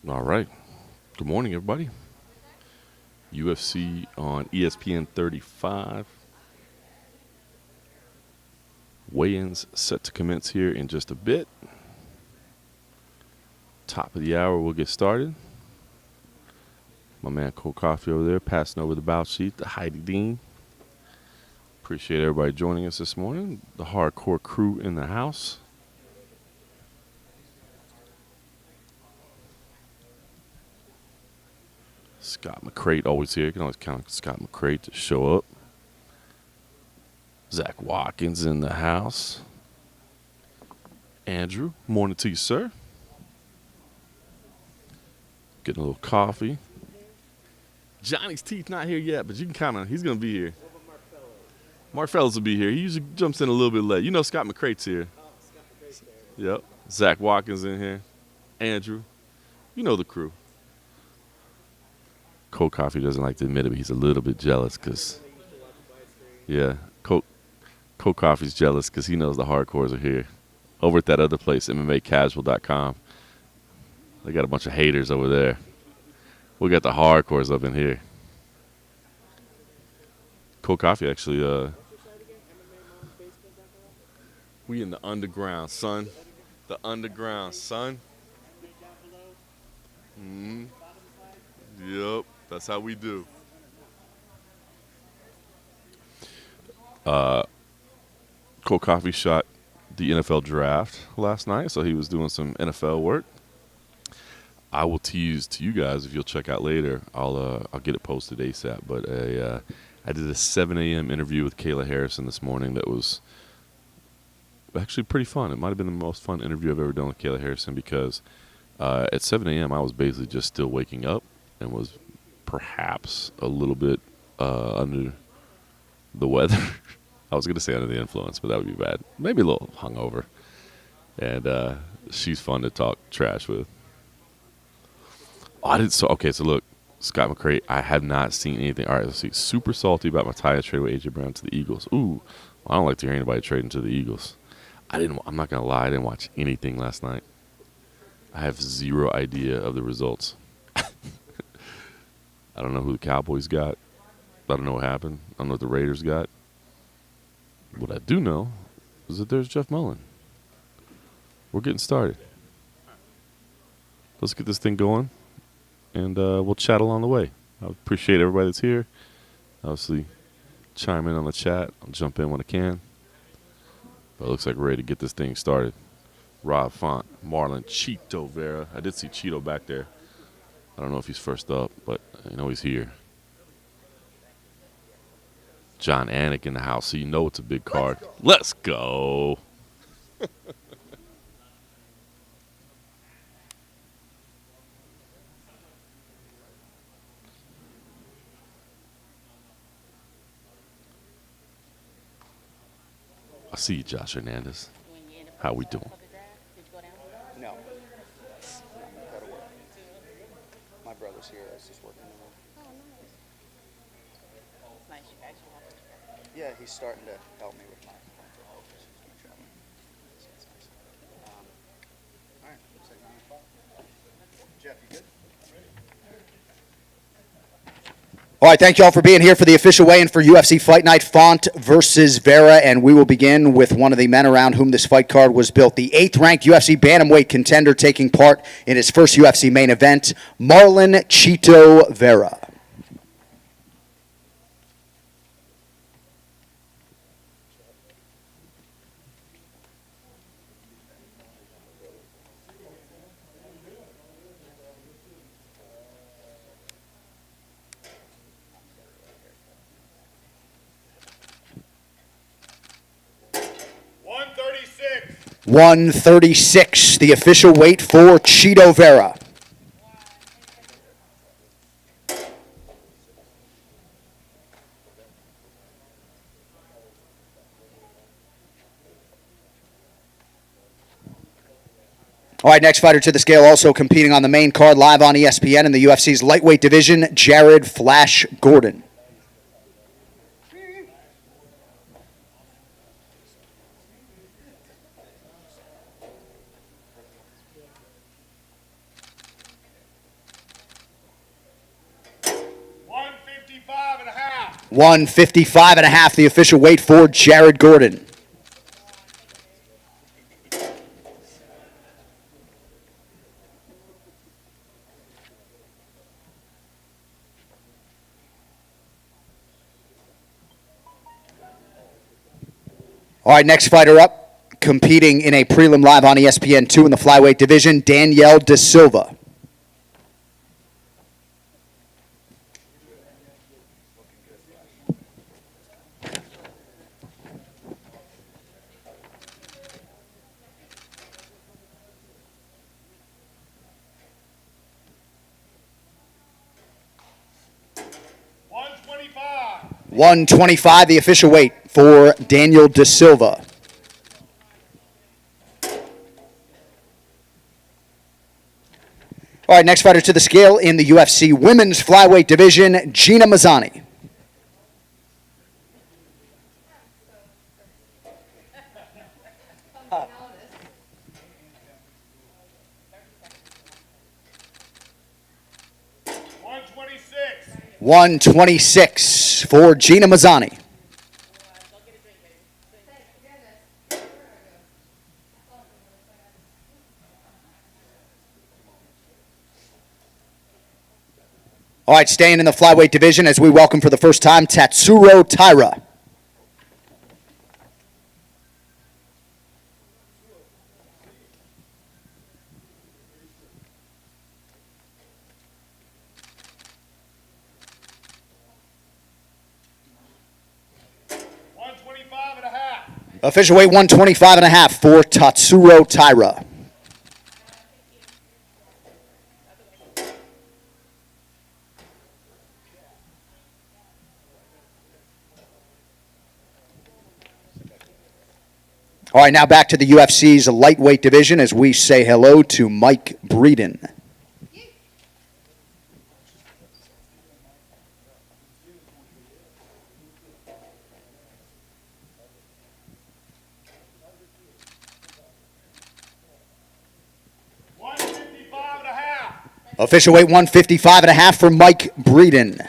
All right. Good morning, everybody. UFC on ESPN 35. Weigh-ins set to commence here in just a bit. Top of the hour, we'll get started. My man Cole Coffee over there passing over the bout sheet to Heidi Dean. Appreciate everybody joining us this morning. The hardcore crew in the house. Scott McCrate always here. You can always count on Scott McCrate to show up. Zach Watkins in the house. Andrew, morning to you, sir. Getting a little coffee. Johnny's teeth not here yet, but you can count on he's going to be here. Mark Fellows will be here. He usually jumps in a little bit late. You know Scott McCrate's here. Yep. Zach Watkins in here. Andrew. You know the crew. Cold Coffee doesn't like to admit it, but he's a little bit jealous because, Cold Coffee's jealous because he knows the hardcores are here. Over at that other place, MMAcasual.com. They got a bunch of haters over there. We got the hardcores up in here. Cold Coffee actually, we in the underground, son. The underground, son. Yep, that's how we do. Cold Coffee shot the NFL draft last night, so he was doing some NFL work. I will tease to you guys if you'll check out later. I'll get it posted ASAP. But I did a 7 a.m. interview with Kayla Harrison this morning that was actually pretty fun. It might have been the most fun interview I've ever done with Kayla Harrison because at 7 a.m. I was basically just still waking up and was perhaps a little bit under the weather. I was going to say under the influence, but that would be bad. Maybe a little hungover. And she's fun to talk trash with. So look, Scott McCrate, I have not seen anything. All right, let's see. Super salty about my tie trade with A.J. Brown to the Eagles. Ooh, I don't like to hear anybody trading to the Eagles. I'm not going to lie. I didn't watch anything last night. I have zero idea of the results. I don't know who the Cowboys got. I don't know what happened. I don't know what the Raiders got. What I do know is that there's Jeff Mullen. We're getting started. Let's get this thing going, and we'll chat along the way. I appreciate everybody that's here. Obviously, chime in on the chat. I'll jump in when I can. But it looks like we're ready to get this thing started. Rob Font, Marlon, Chito, Vera. I did see Chito back there. I don't know if he's first up, but I know he's here. John Anik in the house, so you know it's a big card. Let's go. I see you, Josh Hernandez. How we doing? No. Go to work. My brother's here. I was just working with him. Nice. You actually have to. Yeah, he's starting to help me with my traveling. All right. Looks like 9 o'clock. Jeff, you good? All right, thank you all for being here for the official weigh-in for UFC Fight Night, Font versus Vera, and we will begin with one of the men around whom this fight card was built. The 8th-ranked UFC bantamweight contender taking part in his first UFC main event, Marlon Chito Vera. .136, the official weight for Chito Vera. All right, next fighter to the scale, also competing on the main card live on ESPN in the UFC's lightweight division, Jared Flash Gordon. 155 and a half, the official weight for Jared Gordon. All right, next fighter up, competing in a prelim live on ESPN 2 in the flyweight division, Danielle De Silva. $125, the official weight for Daniel De Silva. All right, next fighter to the scale in the UFC women's flyweight division, Gina Mazzani. $126 for Gina Mazzani. All right, staying in the flyweight division as we welcome for the first time Tatsuro Taira. Official weight 125 and a half for Tatsuro Taira. All right, now back to the UFC's lightweight division as we say hello to Mike Breeden. Official weight 155 and a half for Mike Breeden.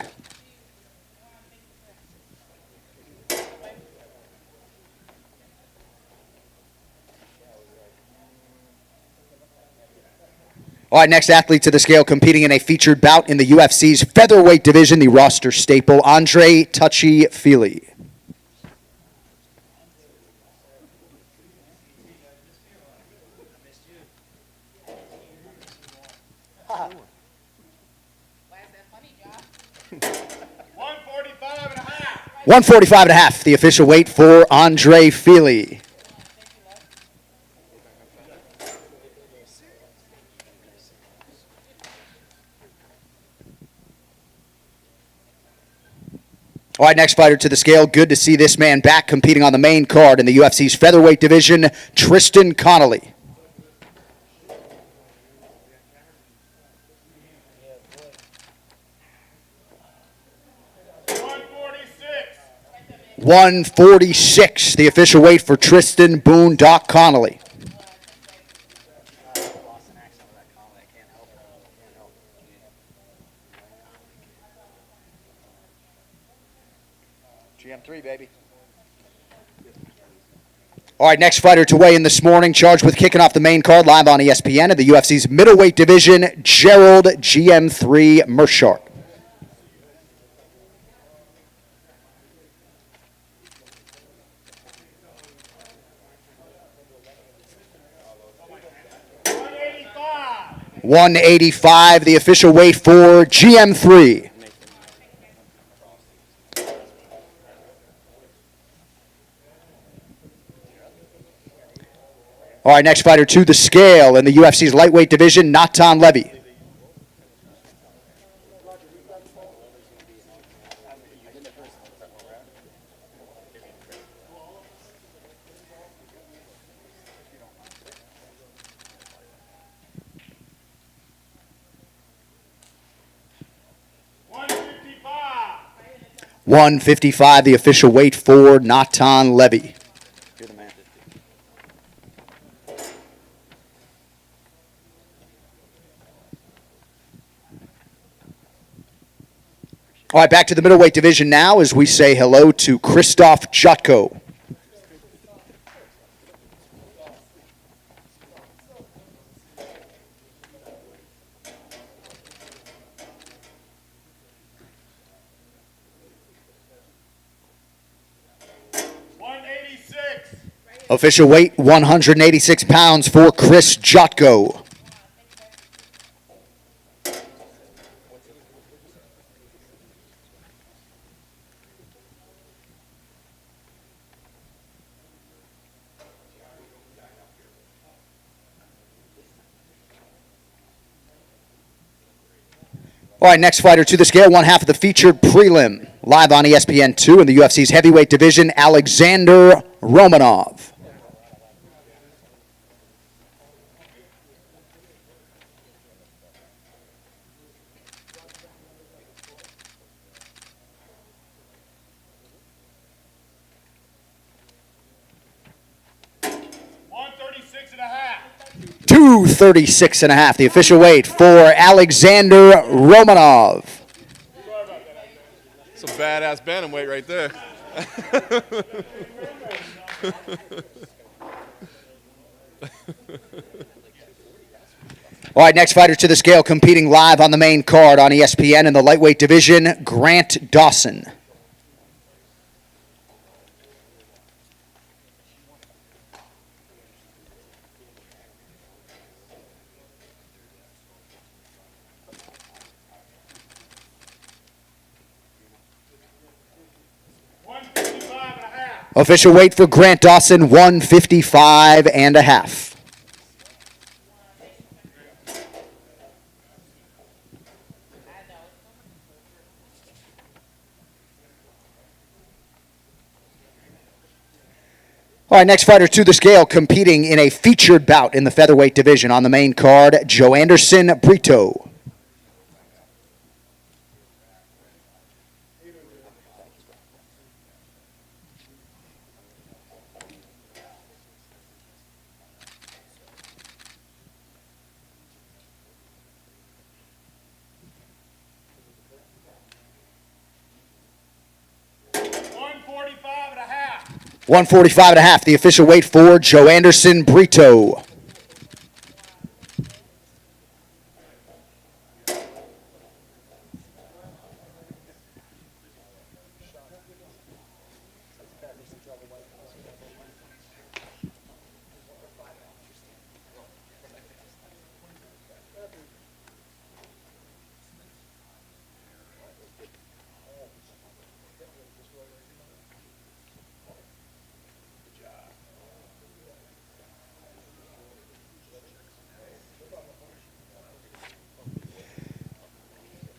All right, next athlete to the scale competing in a featured bout in the UFC's featherweight division, the roster staple, Andre Touchy-Feely. $145 and a half, the official weight for Andre Feely. All right, next fighter to the scale. Good to see this man back competing on the main card in the UFC's featherweight division, Tristan Connolly. $146, the official weight for Tristan Boone Doc Connolly. GM3, baby. All right, next fighter to weigh in this morning, charged with kicking off the main card live on ESPN in the UFC's middleweight division, Gerald GM3 Meerschaert. $185, the official weight for GM3. All right, next fighter to the scale in the UFC's lightweight division, Natan Levy. $155, the official weight for Natan Levy. All right, back to the middleweight division now as we say hello to Krzysztof Chito. Official weight, 186 pounds for Chris Jotko. All right, next fighter to the scale, one half of the featured prelim. Live on ESPN 2 in the UFC's heavyweight division, Alexander Romanov. .236.5, the official weight for Alexander Romanov. It's a badass bantamweight right there. All right, next fighter to the scale, competing live on the main card on ESPN in the lightweight division, Grant Dawson. Official weight for Grant Dawson, 155.5. All right, next fighter to the scale, competing in a featured bout in the featherweight division on the main card, Joe Anderson Brito. .145.5, the official weight for Joe Anderson Brito.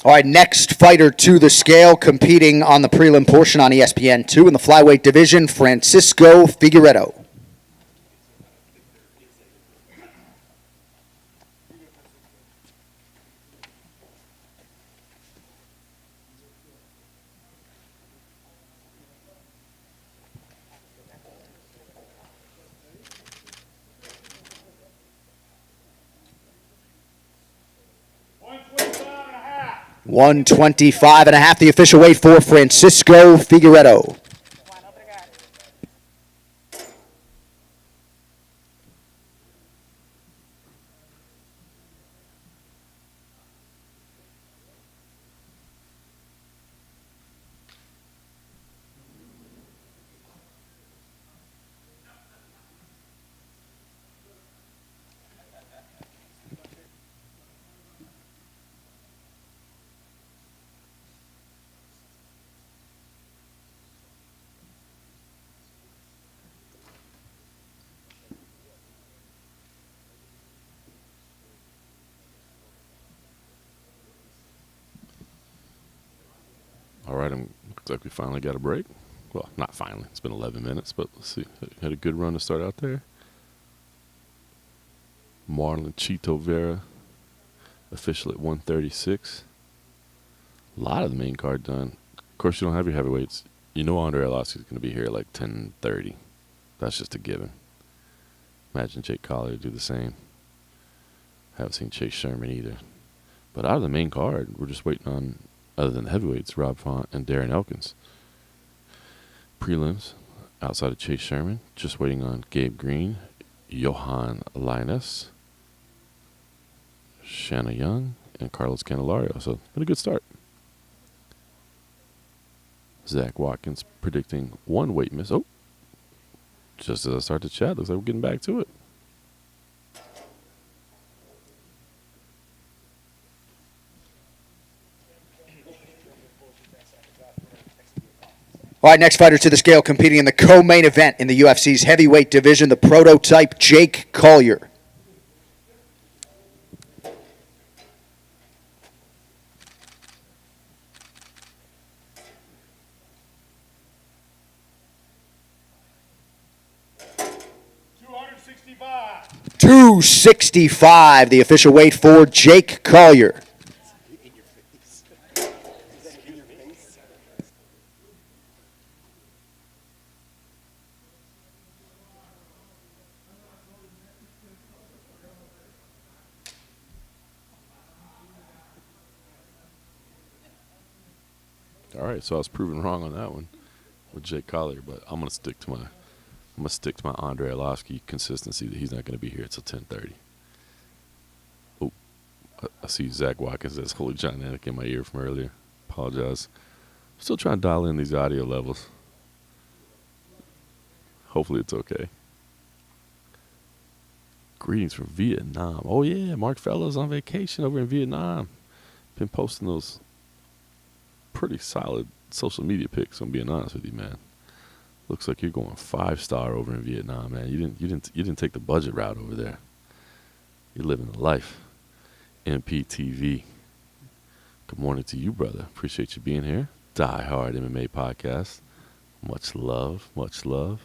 All right, next fighter to the scale, competing on the prelim portion on ESPN 2 in the flyweight division, Francisco Figueiredo. .125.5, the official weight for Francisco Figueiredo. All right, looks like we finally got a break. Well, not finally. It's been 11 minutes, but let's see. Had a good run to start out there. Marlon, Chito, Vera, official at 136. A lot of the main card done. Of course, you don't have your heavyweights. You know Andre Arlovsky's going to be here at like 10:30. That's just a given. Imagine Jake Collier do the same. Haven't seen Chase Sherman either. But out of the main card, we're just waiting on other than the heavyweights, Rob Font and Darren Elkins. Prelims, outside of Chase Sherman, just waiting on Gabe Green, Johan Linus, Shanna Young, and Carlos Candelario. So, been a good start. Zach Watkins predicting one weight miss. Oh, just as I start to chat, looks like we're getting back to it. All right, next fighter to the scale competing in the co-main event in the UFC's heavyweight division, the prototype Jake Collier. $265, the official weight for Jake Collier. All right, so I was proven wrong on that one with Jake Collier, but I'm gonna stick to my Andre Arlovsky consistency that he's not gonna be here until 10:30. Oh, I see Zach Watkins says "Holy Gigantic" in my ear from earlier. Apologize. Still trying to dial in these audio levels. Hopefully it's okay. Greetings from Vietnam. Oh yeah, Mark Fellows on vacation over in Vietnam. Been posting those pretty solid social media pics. I'm being honest with you, man. Looks like you're going 5-star over in Vietnam, man. You didn't take the budget route over there. You're living the life. MPTV. Good morning to you, brother. Appreciate you being here. Die Hard MMA podcast. Much love, much love.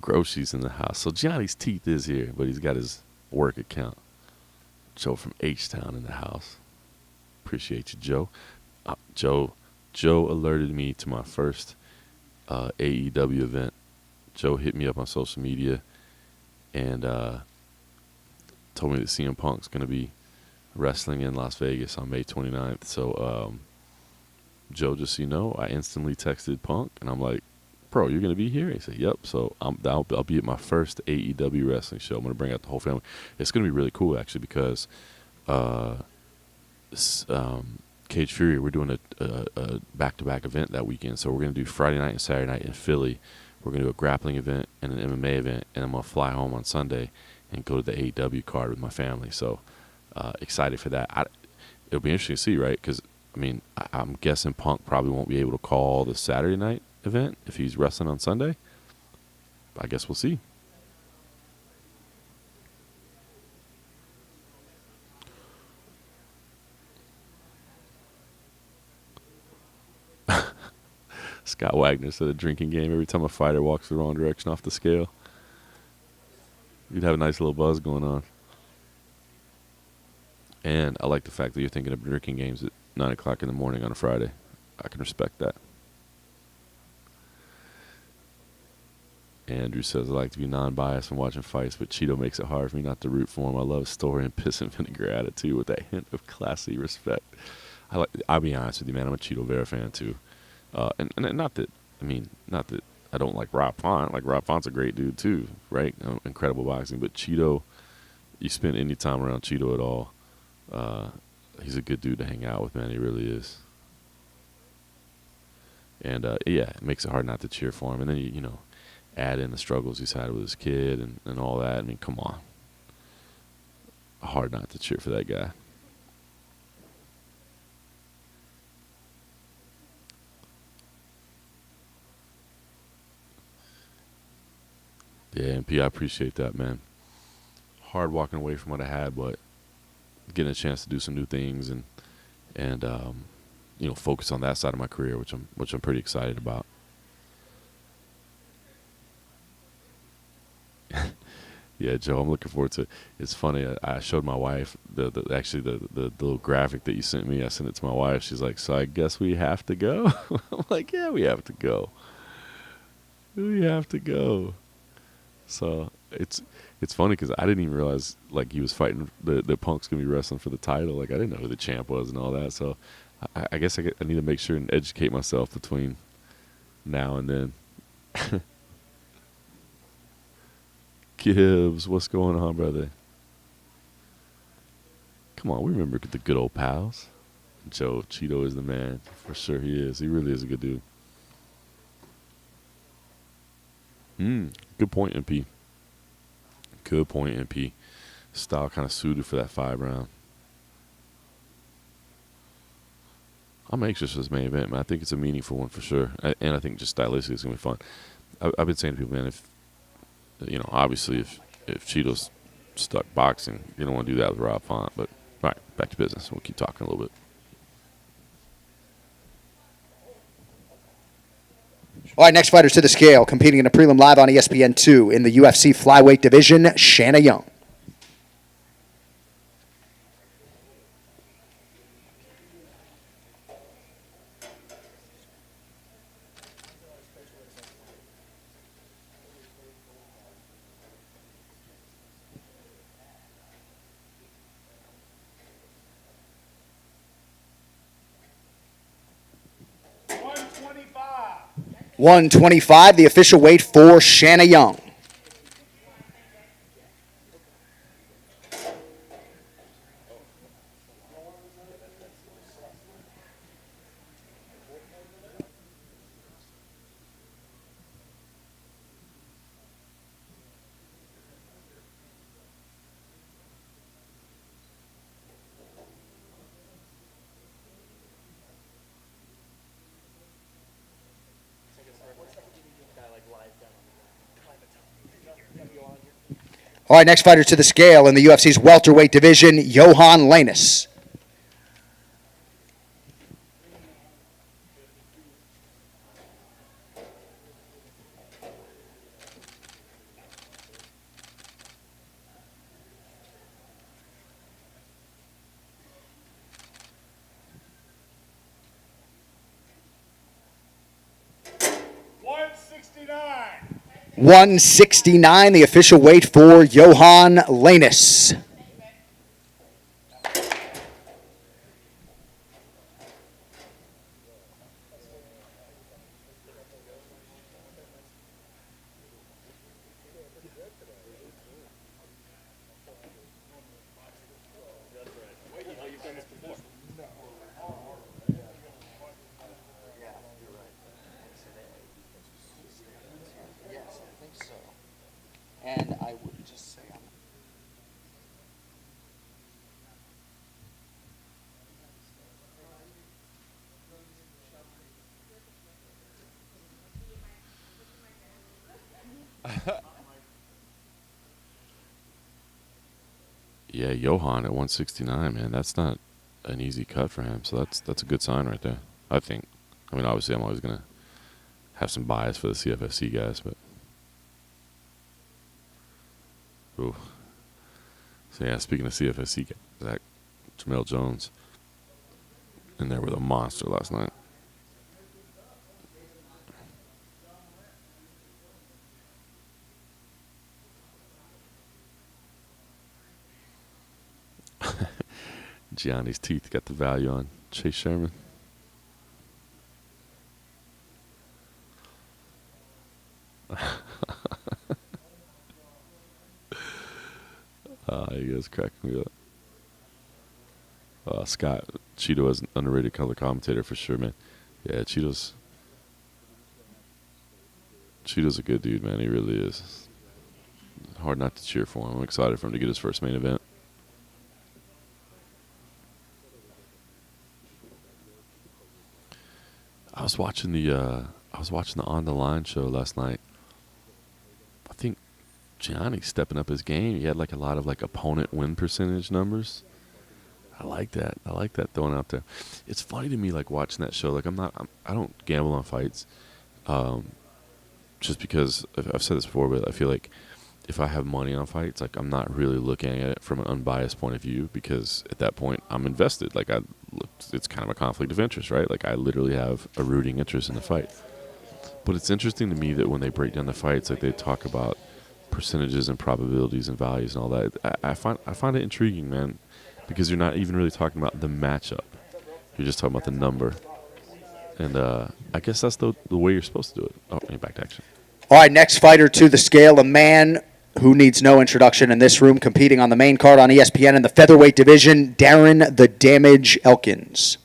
Groshi's in the house. So Johnny's Teeth is here, but he's got his work account. Joe from H-Town in the house. Appreciate you, Joe. Joe alerted me to my first AEW event. Joe hit me up on social media and told me that CM Punk's going to be wrestling in Las Vegas on May 29th. So, Joe, just so you know, I instantly texted Punk, and I'm like, bro, you're going to be here? He said, yep. So I'll be at my first AEW wrestling show. I'm going to bring out the whole family. It's going to be really cool, actually, because Cage Fury, we're doing a back-to-back event that weekend. So we're going to do Friday night and Saturday night in Philly. We're going to do a grappling event and an MMA event, and I'm going to fly home on Sunday and go to the AEW card with my family. So excited for that. It'll be interesting to see, right? Because, I mean, I'm guessing Punk probably won't be able to call the Saturday night event if he's wrestling on Sunday. I guess we'll see. Scott Wagner said a drinking game every time a fighter walks the wrong direction off the scale. You'd have a nice little buzz going on. And I like the fact that you're thinking of drinking games at 9 o'clock in the morning on a Friday. I can respect that. Andrew says, I like to be non-biased when watching fights, but Chito makes it hard for me not to root for him. I love his story and piss and vinegar attitude with that hint of classy respect. I'll be honest with you, man. I'm a Chito Vera fan, too. And not that I don't like Rob Font. Like, Rob Font's a great dude, too, right? Incredible boxing. But Chito, you spend any time around Chito at all, he's a good dude to hang out with, man. He really is. And, yeah, it makes it hard not to cheer for him. And then, you know, add in the struggles he's had with his kid and all that. I mean, come on. Hard not to cheer for that guy. Yeah, MP, I appreciate that, man. Hard walking away from what I had, but getting a chance to do some new things and you know, focus on that side of my career, which I'm pretty excited about. Yeah, Joe, I'm looking forward to it. It's funny. I showed my wife the little graphic that you sent me. I sent it to my wife. She's like, "So I guess we have to go." I'm like, "Yeah, we have to go. We have to go." So it's it's funny because I didn't even realize like he was fighting the Punk's gonna be wrestling for the title. Like I didn't know who the champ was and all that. So I guess I need to make sure and educate myself between now and then. Gibbs, what's going on, brother? Come on, we remember the good old pals. Joe Chito is the man for sure. He is. He really is a good dude. Good point, MP. Good point, MP. Style kind of suited for that 5 round. I'm anxious for this main event, man. I think it's a meaningful one for sure, and I think just stylistically it's gonna be fun. I've been saying to people, man, if obviously if Cheeto's stuck boxing, you don't want to do that with Rob Font. But all right, back to business. We'll keep talking a little bit. All right, next fighters to the scale, competing in a prelim live on ESPN 2 in the UFC flyweight division, Shanna Young. $125, the official weight for Shanna Young. All right, next fighter to the scale in the UFC's welterweight division, Johan Lainus. $169, the official weight for Johan Lainus. And I would just say Yeah, Johan at 169, man. That's not an easy cut for him. So that's a good sign right there. I think. I mean, obviously, I'm always gonna have some bias for the CFFC guys, but. Ooh. So yeah, speaking of CFFC guys, that Jamel Jones in there with a monster last night. Gianni's teeth got the value on Chase Sherman. You guys cracking me up. Scott, Chito is an underrated color commentator for sure, man. Yeah, Chito's a good dude, man. He really is. Hard not to cheer for him. I'm excited for him to get his first main event. I was watching the On the Line show last night. I think Gianni's stepping up his game. He had like a lot of like opponent win percentage numbers. I like that. I like that throwing out there. It's funny to me like watching that show. Like I don't gamble on fights, just because I've said this before, but I feel like if I have money on fights, like I'm not really looking at it from an unbiased point of view, because at that point I'm invested. Like it's kind of a conflict of interest, right? Like I literally have a rooting interest in the fight. But it's interesting to me that when they break down the fights, like they talk about percentages and probabilities and values and all that. I find it intriguing, man, because you're not even really talking about the matchup. You're just talking about the number. And I guess that's the way you're supposed to do it. Oh, back to action. All right, next fighter to the scale, a man who needs no introduction in this room, competing on the main card on ESPN in the featherweight division, Darren the Damage Elkins.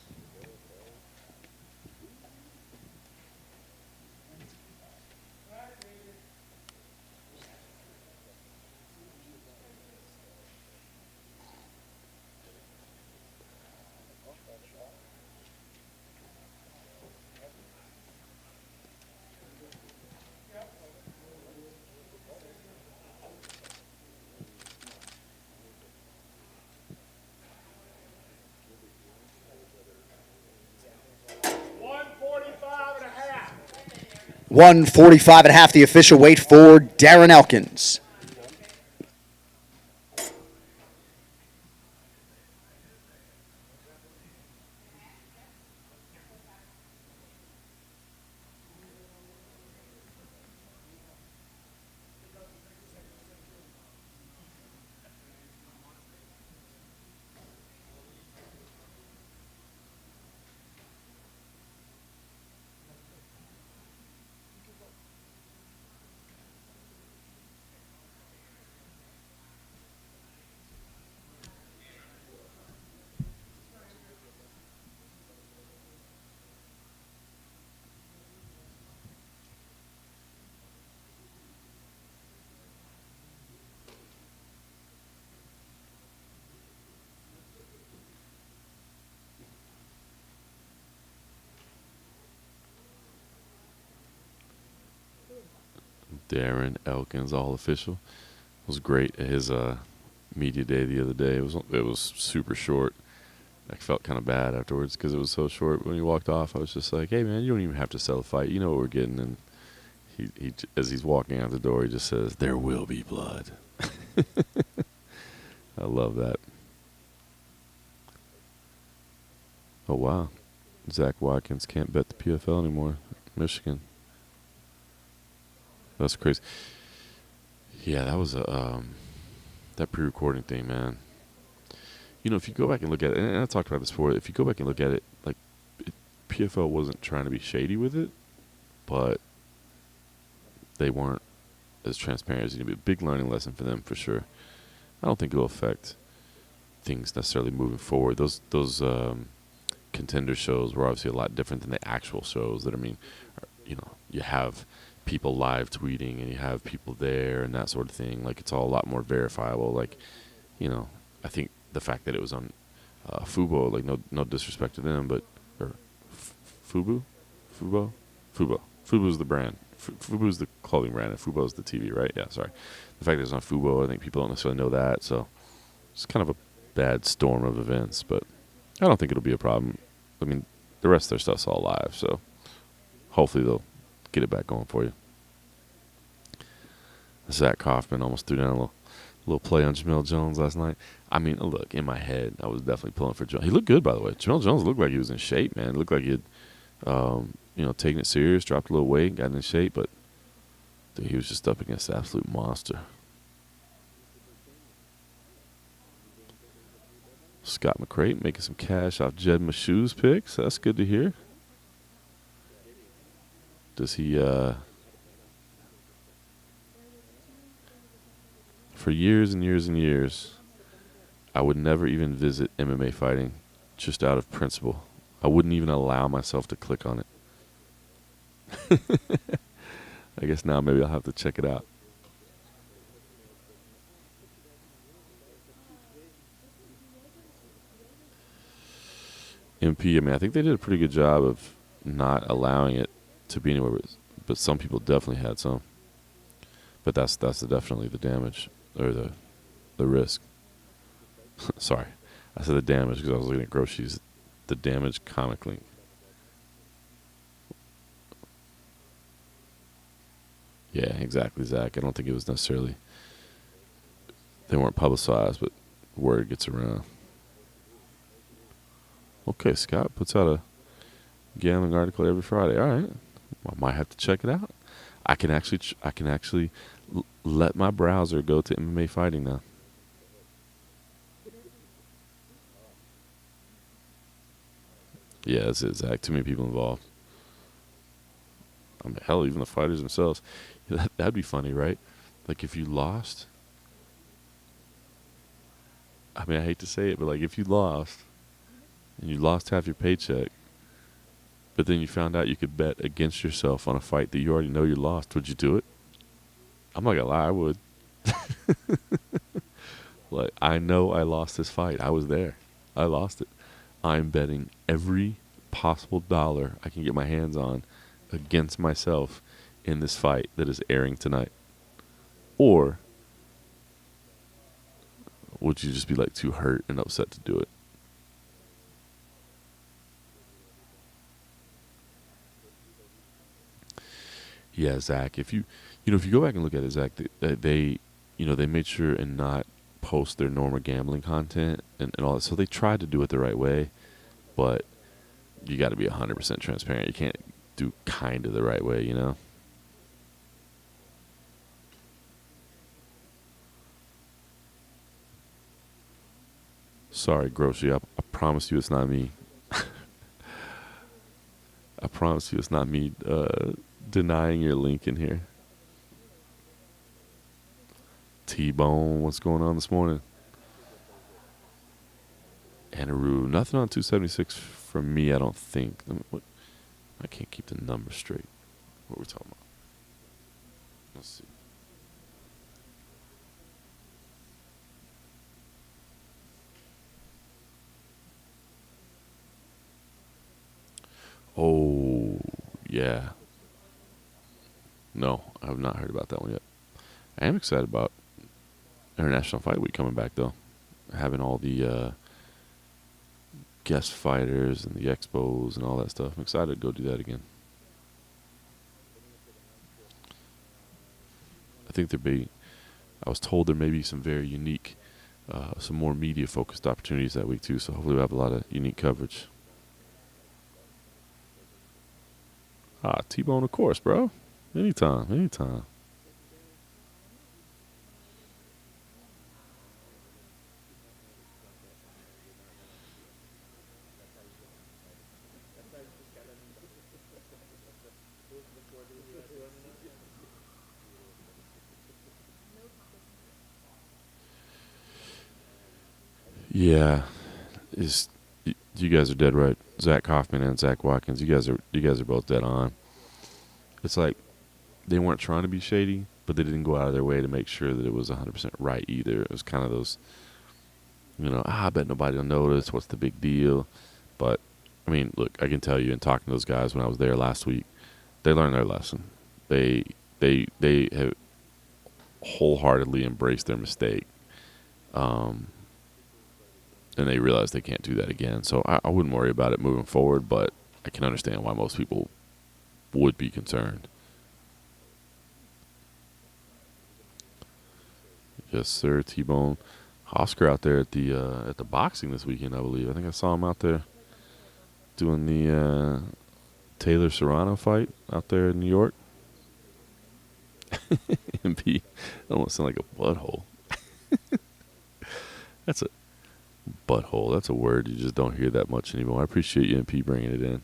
$145.5. 145.5, the official weight for Darren Elkins. Darren Elkins, all official. Was great at his media day the other day. It was super short. I felt kind of bad afterwards because it was so short. When he walked off, I was just like, "Hey, man, you don't even have to sell a fight. You know what we're getting." And he as he's walking out the door, he just says, "There will be blood." I love that. Oh wow, Zach Watkins can't bet the PFL anymore. Michigan. That's crazy. Yeah, that was a that pre-recording thing, man. You know, if you go back and look at it, and I talked about this before, if you go back and look at it, like, PFL wasn't trying to be shady with it, but they weren't as transparent as you need. A big learning lesson for them, for sure. I don't think it'll affect things necessarily moving forward. Those contender shows were obviously a lot different than the actual shows that, I mean, you know, you have people live tweeting and you have people there and that sort of thing. Like, it's all a lot more verifiable. Like, you know, I think the fact that it was on Fubo, like, no disrespect to them, but or Fubo's the brand. Fubo's the clothing brand, and Fubo's the TV, right? Yeah, sorry. The fact that it's on Fubo, I think people don't necessarily know that, so it's kind of a bad storm of events, but I don't think it'll be a problem. I mean, the rest of their stuff's all live, so hopefully they'll get it back going for you. Zach Kaufman almost threw down a little play on Jamel Jones last night. I mean, look, in my head, I was definitely pulling for Jones. He looked good, by the way. Jamel Jones looked like he was in shape, man. It looked like he had, taken it serious, dropped a little weight, got in shape, but dude, he was just up against an absolute monster. Scott McCray making some cash off Jed Mashu's picks. That's good to hear. Does he, for years and years and years, I would never even visit MMA fighting just out of principle. I wouldn't even allow myself to click on it. I guess now maybe I'll have to check it out. MP, I mean, I think they did a pretty good job of not allowing it to be anywhere, but some people definitely had some. But that's definitely the damage, or the risk. Sorry, I said the damage because I was looking at groceries. The damage comic link. Yeah, exactly, Zach. I don't think it was necessarily, they weren't publicized, but word gets around. Okay, Scott puts out a gambling article every Friday. All right, I might have to check it out. I can actually let my browser go to MMA fighting now. Yeah, that's it, Zach. Too many people involved. I mean, hell, even the fighters themselves. That'd be funny, right? Like if you lost. I mean, I hate to say it, but like if you lost and you lost half your paycheck, but then you found out you could bet against yourself on a fight that you already know you lost, would you do it? I'm not gonna lie, I would. Like I know I lost this fight. I was there. I lost it. I'm betting every possible dollar I can get my hands on against myself in this fight that is airing tonight. Or would you just be like too hurt and upset to do it? Yeah, Zach. If if you go back and look at it, Zach, they made sure and not post their normal gambling content and all that. So they tried to do it the right way, but you got to be 100% transparent. You can't do kind of the right way, you know? Sorry, Grocery. I promise you it's not me. I promise you it's not me denying your link in here. T-Bone, what's going on this morning? Anaru, nothing on 276 from me, I don't think. I can't keep the numbers straight. What we're talking about. Let's see. Oh, yeah. No, I have not heard about that one yet. I am excited about International Fight Week coming back, though. Having all the guest fighters and the expos and all that stuff. I'm excited to go do that again. I think I was told there may be some very unique, some more media-focused opportunities that week, too. So hopefully we'll have a lot of unique coverage. T-Bone, of course, bro. Anytime, anytime. Yeah, you guys are dead right. Zach Kaufman and Zach Watkins, you guys are both dead on. It's like they weren't trying to be shady, but they didn't go out of their way to make sure that it was 100% right either. It was kind of those, I bet nobody will notice. What's the big deal? But I mean, look, I can tell you in talking to those guys when I was there last week, they learned their lesson. They have wholeheartedly embraced their mistake. And they realize they can't do that again. So I wouldn't worry about it moving forward, but I can understand why most people would be concerned. Yes, sir, T-Bone. Oscar out there at the boxing this weekend, I believe. I think I saw him out there doing the Taylor Serrano fight out there in New York. MP almost sound like a butthole. That's a butthole. That's a word you just don't hear that much anymore. I appreciate you, MP, bringing it in.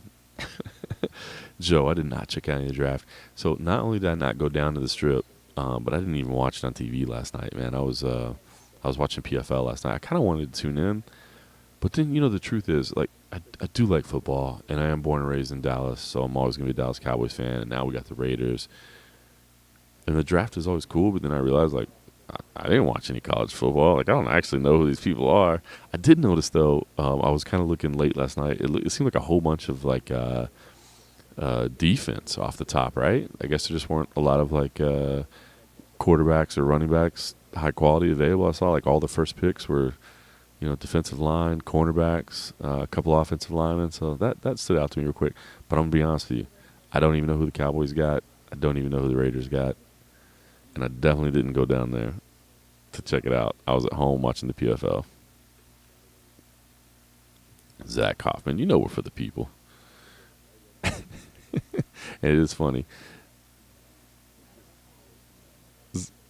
Joe, I did not check out any of the draft. So not only did I not go down to the strip, but I didn't even watch it on TV last night, man. I was watching PFL last night. I kind of wanted to tune in, but then the truth is, like, I do like football, and I am born and raised in Dallas, so I'm always gonna be a Dallas Cowboys fan. And now we got the Raiders, and the draft is always cool. But then I realized, like, I didn't watch any college football. Like, I don't actually know who these people are. I did notice though. I was kind of looking late last night. It seemed like a whole bunch of like defense off the top, right? I guess there just weren't a lot of like quarterbacks or running backs high quality available. I saw like all the first picks were, defensive line, cornerbacks, a couple offensive linemen. So that stood out to me real quick. But I'm gonna be honest with you, I don't even know who the Cowboys got. I don't even know who the Raiders got, and I definitely didn't go down there to check it out. I was at home watching the PFL. Zach Kaufman, we're for the people. And it is funny.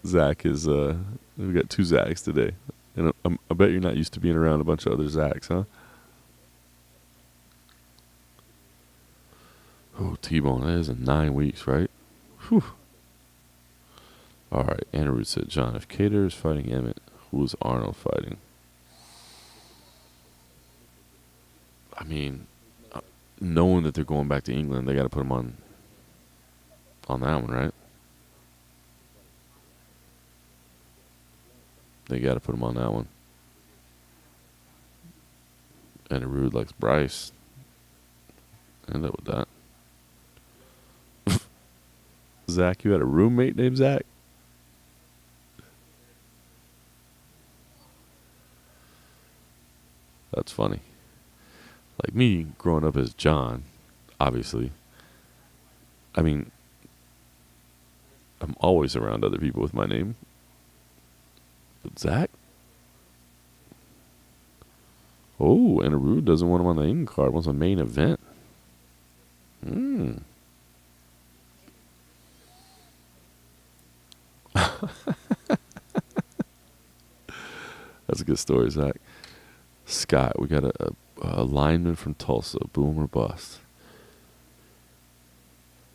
Zach is we got two Zachs today, and I bet you're not used to being around a bunch of other Zachs, huh? Oh, T-Bone, that is in 9 weeks, right? Whew. All right, Andrew said, John, if Cater is fighting Emmett, who is Arnold fighting? I mean, knowing that they're going back to England, they got to put him on that one, right? They got to put him on that one. And Rude likes Bryce. End up with that. Zach, you had a roommate named Zach? That's funny. Like me growing up as John, obviously. I mean, I'm always around other people with my name. But Zach? Oh, and Rude doesn't want him on the England card. Wants a main event. That's a good story, Zach. Scott, we got a lineman from Tulsa, boom or bust.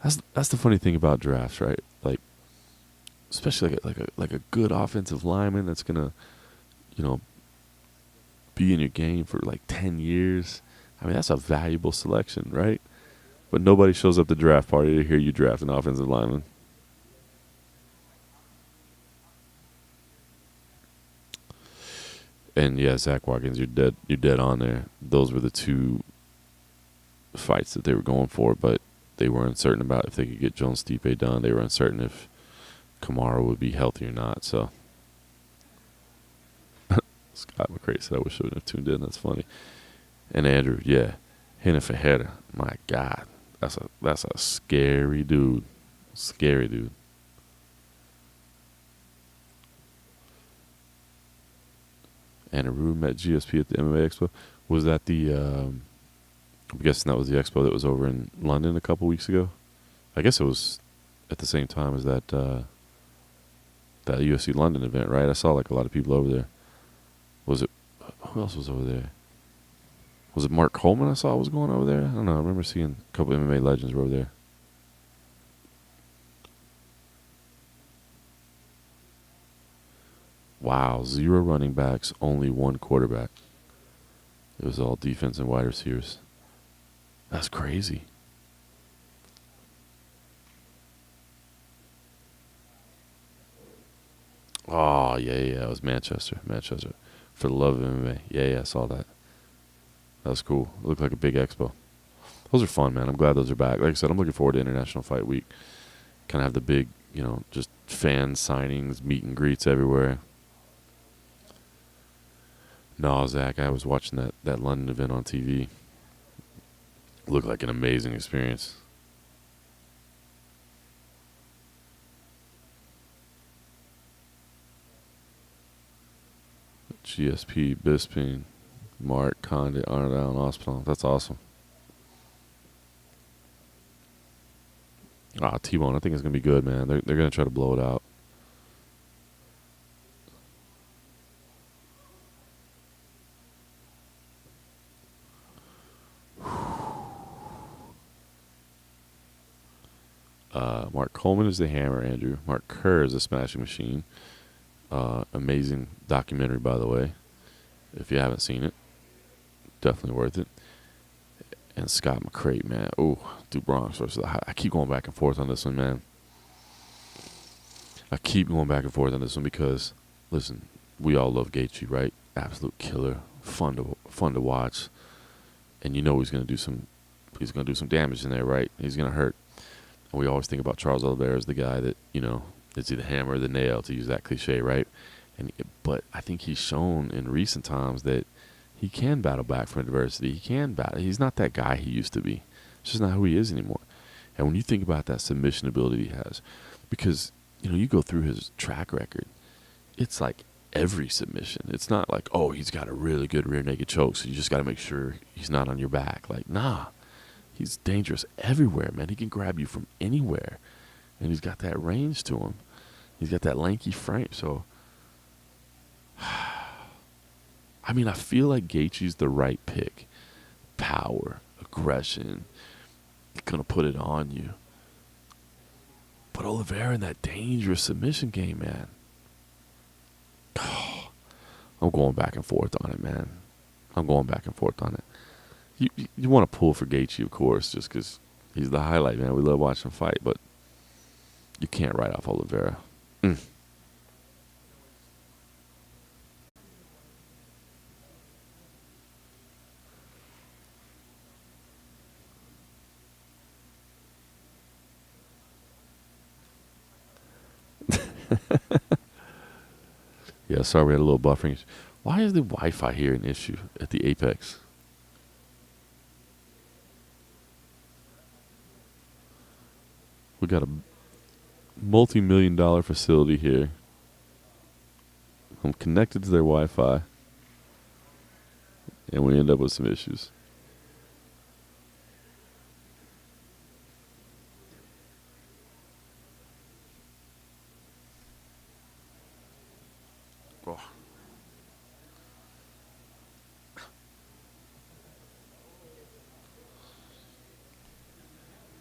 That's the funny thing about drafts, right? Like, especially like a good offensive lineman that's gonna, be in your game for like 10 years. I mean, that's a valuable selection, right? But nobody shows up to draft party to hear you draft an offensive lineman. And yeah, Zach Watkins, you're dead. You're dead on there. Those were the two fights that they were going for, but they were uncertain about if they could get Jones Stipe done. They were uncertain if Kamara would be healthy or not. So Scott McCray said, "I wish I would have tuned in." That's funny. And Andrew, yeah, Hina Fajeda. My God, that's a scary dude. Scary dude. And Aru met GSP at the MMA Expo. Was that the? I'm guessing that was the expo that was over in London a couple weeks ago. I guess it was at the same time as that UFC London event, right? I saw like a lot of people over there. Was it? Who else was over there? Was it Mark Coleman I saw was going over there? I don't know. I remember seeing a couple MMA legends were over there. Wow, 0 running backs, only 1 quarterback. It was all defense and wide receivers. That's crazy. Oh, yeah, it was Manchester. For the love of MMA. Yeah, I saw that. That was cool. It looked like a big expo. Those are fun, man. I'm glad those are back. Like I said, I'm looking forward to International Fight Week. Kind of have the big, just fan signings, meet and greets everywhere. No, Zach, I was watching that London event on TV. It looked like an amazing experience. GSP, Bisping, Mark, Condit, Arnold Allen, Ospinall. That's awesome. T-Bone, I think it's going to be good, man. They're going to try to blow it out. Mark Coleman is the hammer, Andrew. Mark Kerr is a smashing machine. Amazing documentary, by the way. If you haven't seen it, definitely worth it. And Scott McCray, man. Oh, Dubronx versus I keep going back and forth on this one, man. I keep going back and forth on this one because, listen, we all love Gaethje, right? Absolute killer, fun to watch, and he's gonna do some damage in there, right? He's gonna hurt. And we always think about Charles Oliveira as the guy that it's either hammer or the nail, to use that cliche, right? But I think he's shown in recent times that he can battle back from adversity. He can battle. He's not that guy he used to be. It's just not who he is anymore. And when you think about that submission ability he has, because you go through his track record, it's like every submission. It's not like, oh, he's got a really good rear naked choke, so you just got to make sure he's not on your back. Like, nah, he's dangerous everywhere, man. He can grab you from anywhere, and he's got that range to him. He's got that lanky frame. So, I mean, I feel like Gaethje's the right pick. Power, aggression, gonna put it on you. But Oliveira in that dangerous submission game, man. I'm going back and forth on it, man. I'm going back and forth on it. You want to pull for Gaethje, of course, just because he's the highlight, man. We love watching him fight, but you can't write off Oliveira. Yeah, sorry we had a little buffering. Why is the Wi-Fi here an issue at the Apex? We got a multi-million-dollar facility here. I'm connected to their Wi-Fi, and we end up with some issues. Oh.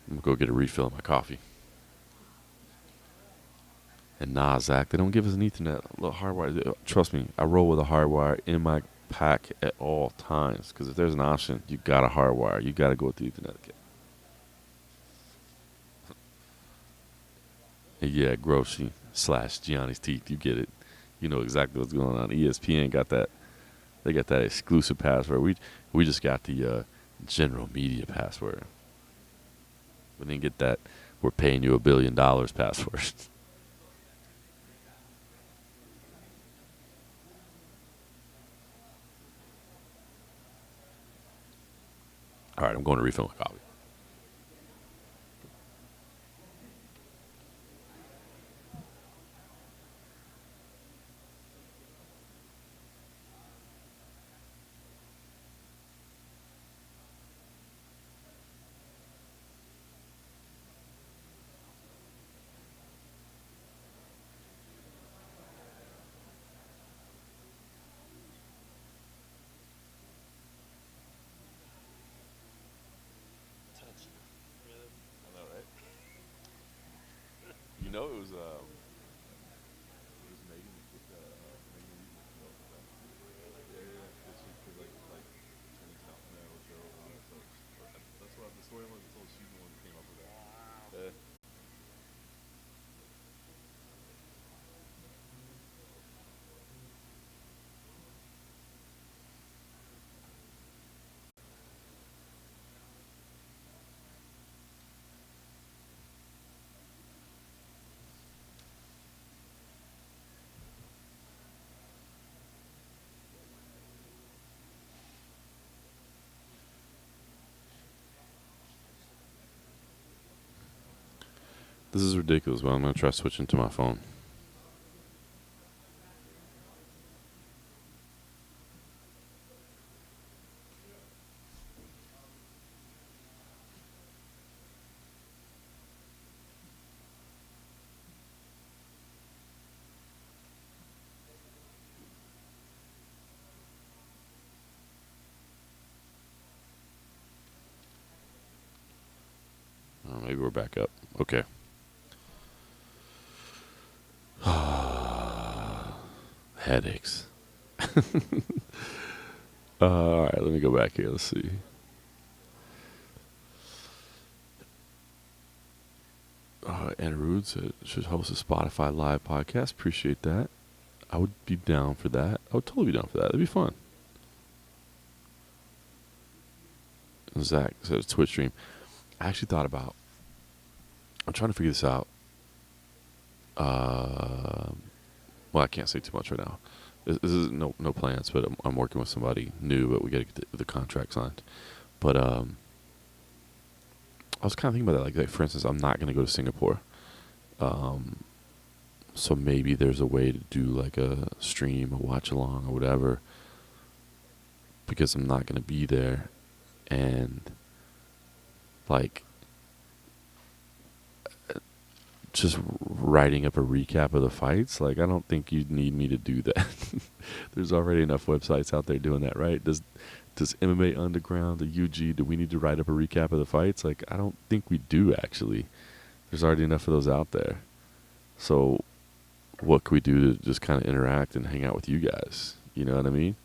I'm going to go get a refill of my coffee. And nah, Zach, they don't give us an Ethernet. A little hardwire. Trust me, I roll with a hardwire in my pack at all times. Because if there's an option, you got a hardwire. You got to go with the Ethernet. Yeah, Groshi / Gianni's Teeth. You get it. You know exactly what's going on. ESPN got that. They got that exclusive password. We just got the general media password. We didn't get that. We're paying you $1 billion password. All right, I'm going to refill my coffee. You know, it was Megan. That's what the story was. Told she's the one that came up with that. This is ridiculous, but I'm going to try switching to my phone. Oh, maybe we're back up. Okay. Headaches. All right, let me go back here. Let's see. Anna Rude said should host a Spotify live podcast. Appreciate that. I would be down for that. I would totally be down for that. It'd be fun. And Zach said a Twitch stream. I actually thought about. I'm trying to figure this out. Well, I can't say too much right now. This is no plans, but I'm working with somebody new, but we got to get the contract signed. But I was kind of thinking about that. Like for instance, I'm not going to go to Singapore. So maybe there's a way to do like a stream, a watch along, or whatever, because I'm not going to be there, and like just writing up a recap of the fights. Like, I don't think you need me to do that. There's already enough websites out there doing that, right? Does MMA Underground, the UG, do we need to write up a recap of the fights? Like, I don't think we do, actually. There's already enough of those out there. So what can we do to just kind of interact and hang out with you guys? You know what I mean?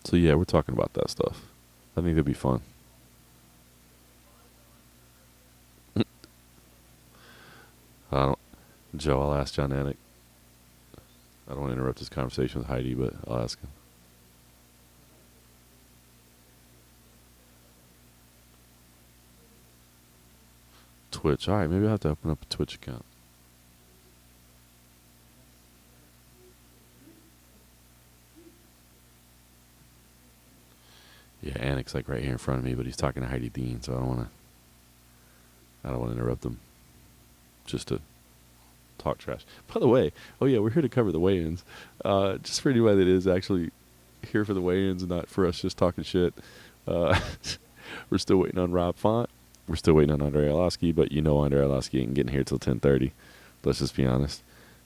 So yeah, we're talking about that stuff. I think it'd be fun. I don't, Joe, I'll ask John Anik. I don't want to interrupt this conversation with Heidi, but I'll ask him. Twitch. All right, maybe I'll have to open up a Twitch account. Yeah, Anik's like right here in front of me, but he's talking to Heidi Dean, so I don't want to interrupt him. Just to talk trash. By the way, oh yeah, we're here to cover the weigh-ins. Just for anybody that is actually here for the weigh-ins and not for us just talking shit. We're still waiting on Rob Font. We're still waiting on Andre Arlovsky, but you know Andre Arlovsky ain't getting here till 10:30. Let's just be honest.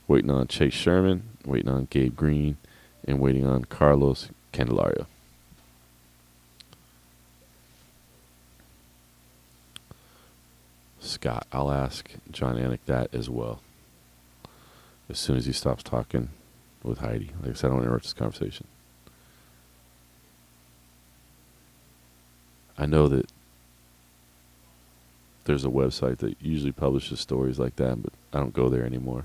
Waiting on Chase Sherman, waiting on Gabe Green, and waiting on Carlos Candelario. Scott, I'll ask John Anik that as well. As soon as he stops talking with Heidi. Like I said, I don't want to interrupt this conversation. I know that there's a website that usually publishes stories like that, but I don't go there anymore.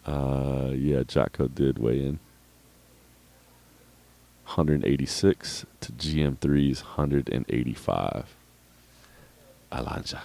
Yeah, Jocko did weigh in. 186 to GM3's 185. Alanja.